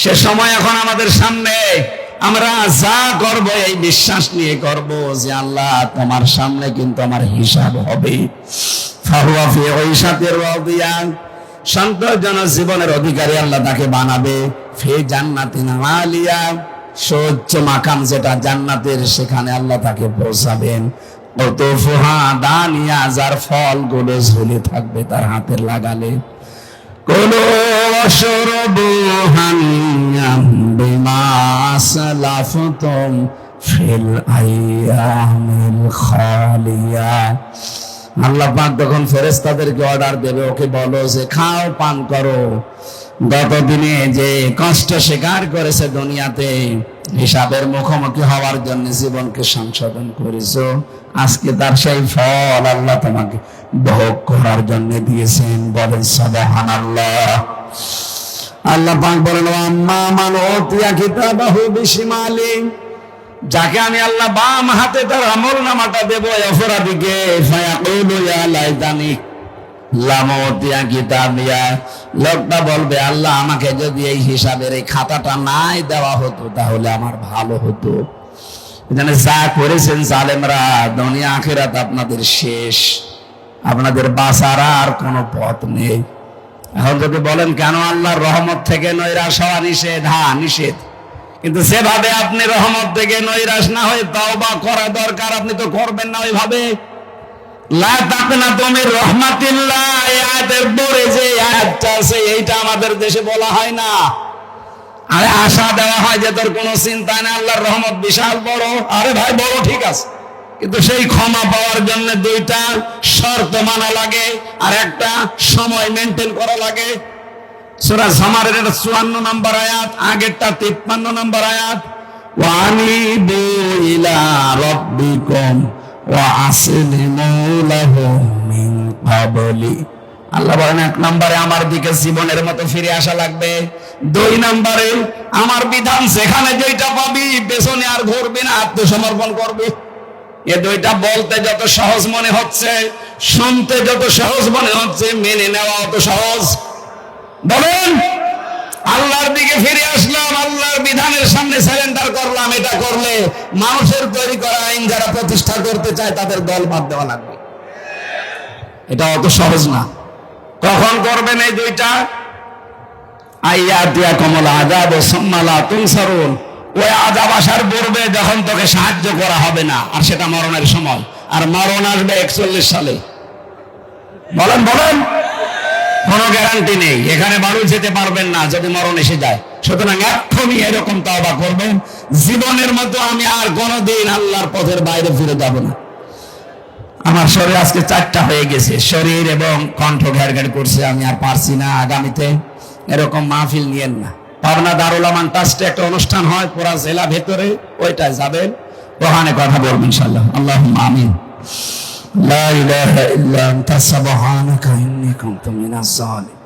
সে সময় এখন আমাদের সামনে, আমরা যা করব এই বিশ্বাস নিয়ে করব যে আল্লাহ তোমার সামনে কিন্তু আমার হিসাব হবে। ফাহুয়া ফি ঈশাতির রাদিয়া, সন্তোষজনক জীবনের অধিকারী আল্লাহ তাকে বানাবে। ফি জান্নাতিন আলিয়া, সর্বোচ্চ মাকাম যেটা জান্নাতের, সেখানে আল্লাহ তাকে পৌঁছাবেন। কুতুফুহা দানিয়া, যার ফলগুলো ঝুলে থাকবে তার হাতের লাগালে। কুলু ওয়াশরাবু হানিয়াম বিমা আসলাফতুম ফিল আইয়ামিল খালিয়া। আল্লাহ পাক তখন ফেরেশতাদেরকে অর্ডার দেবে, ওকে বলো যে খাও, পান করো, গতদিনে যে কষ্ট স্বীকার করেছে দুনিয়াতে, হিসাবের মুখোমুখি হওয়ার জন্য জীবনকে সংশোধন করেছো, আজকে তার সেই ফল আল্লাহ তোমাকে ভোগ করার জন্য দিয়েছেন। বলেন সুবহানাল্লাহ। আল্লাহ পাক বলেন আম্মা মান উতিয়া কিতাবাহু বিশিমালি, যাকে আমি আল্লাহ বাম হাতে তার আমলনামাটা দেব, অপরাধীকে, ফায়াকুলু ইয়া লাইতানি লাম উতিয়া কিতাবিয়া, লোকটা বলবে আল্লাহ আমাকে যদি এই হিসাবের এই খাতাটা নাই দেওয়া হতো তাহলে আমার ভালো হতো। এখানে যা করেছেন জালেমরা, দুনিয়া আখিরাত আপনাদের শেষ, আপনাদের বাঁচার আর কোনো পথ নেই। এখন যদি বলেন কেন আল্লাহর রহমত থেকে নৈরাশ হওয়া নিষেধ, হ্যাঁ নিষেধ, কিন্তু যেভাবে আপনি রহমত থেকে নৈরাশ না হয়ে তওবা করা দরকার, আপনি তো করবেন না ওইভাবে। লা তাকনাতু মির রাহমাতিল্লাহ, এই আয়াতের পরে যে আয়াতটা আছে এইটা আমাদের দেশে বলা হয় না। আরে আশা দেওয়া হয় যে তোর কোনো চিন্তা নেই, আল্লাহর রহমত বিশাল বড়। আরে ভাই বড় ঠিক আছে, কিন্তু সেই ক্ষমা পাওয়ার জন্য দুইটা শর্ত মানা লাগে, আর একটা সময় মেনটেন করা লাগে। সূরা জামারের 54 নম্বর আয়াত, আগেরটা 53 নম্বর আয়াত, ওয়ানিবু ইলা রাব্বিকুম ওয়া আসলিমু লাহু মিন ক্বাবলি। আল্লাহ বলেন এক নম্বরে আমার দিকে জীবনের মতো ফিরে আসা লাগবে, দুই নম্বরে আমার বিধান যেখানে যেটা পাবি পেছনে আর ঘুরবি না, আত্মসমর্পণ করবি। এ দুইটা বলতে যত সহজ মনে হচ্ছে, শুনতে যত সহজ মনে হচ্ছে, মেনে নেওয়া অত সহজ। বলেন আল্লাহর দিকে ফিরে আসলাম, আল্লাহর বিধানের সামনে সারেন্ডার করলাম, এটা করলে মানুষের তৈরি করা আইন যারা প্রতিষ্ঠা করতে চায় তাদের দল বাদ দেওয়া লাগবে। এটা অত সহজ না। কখন করবেন এই দুইটা? আইয়াতিয়াকুমুল আযাব সুম্মা লা তুনসারুন, ওই আযাব আসার পূর্বে যখন তোকে সাহায্য করা হবে না, আর সেটা মরণের সময়, আর মরণ আসবে 41 সালে। বলেন বলেন, কোনো গ্যারান্টি নেই, এখানে বাড়ি যেতে পারবেন না যদি মরণ এসে যায়। সুতরাং এক্ষুনি এরকম তওবা করবেন, জীবনের মতো আমি আর কোনোদিন আল্লাহর পথের বাইরে ফিরে যাব না। আমার শরীর আজকে 4টা হয়ে গেছে, শরীর এবং কণ্ঠ ঘ্যাড়ঘ্যাড় করছে, আমি আর পারছি না। আগামীতে এরকম মাহফিল নিয়েন না। পাবনা দারুল আমান ট্রাস্টে একটা অনুষ্ঠান হয় পুরা জেলা ভেতরে, ওইটায় যাবেন, ওখানে কথা বলবেন ইনশাআল্লাহ। আল্লাহুম্মা আমিন। লা ইলাহা ইল্লা আনতা সুবহানাকা ইন্নী কুনতু মিনাজ জালিমিন।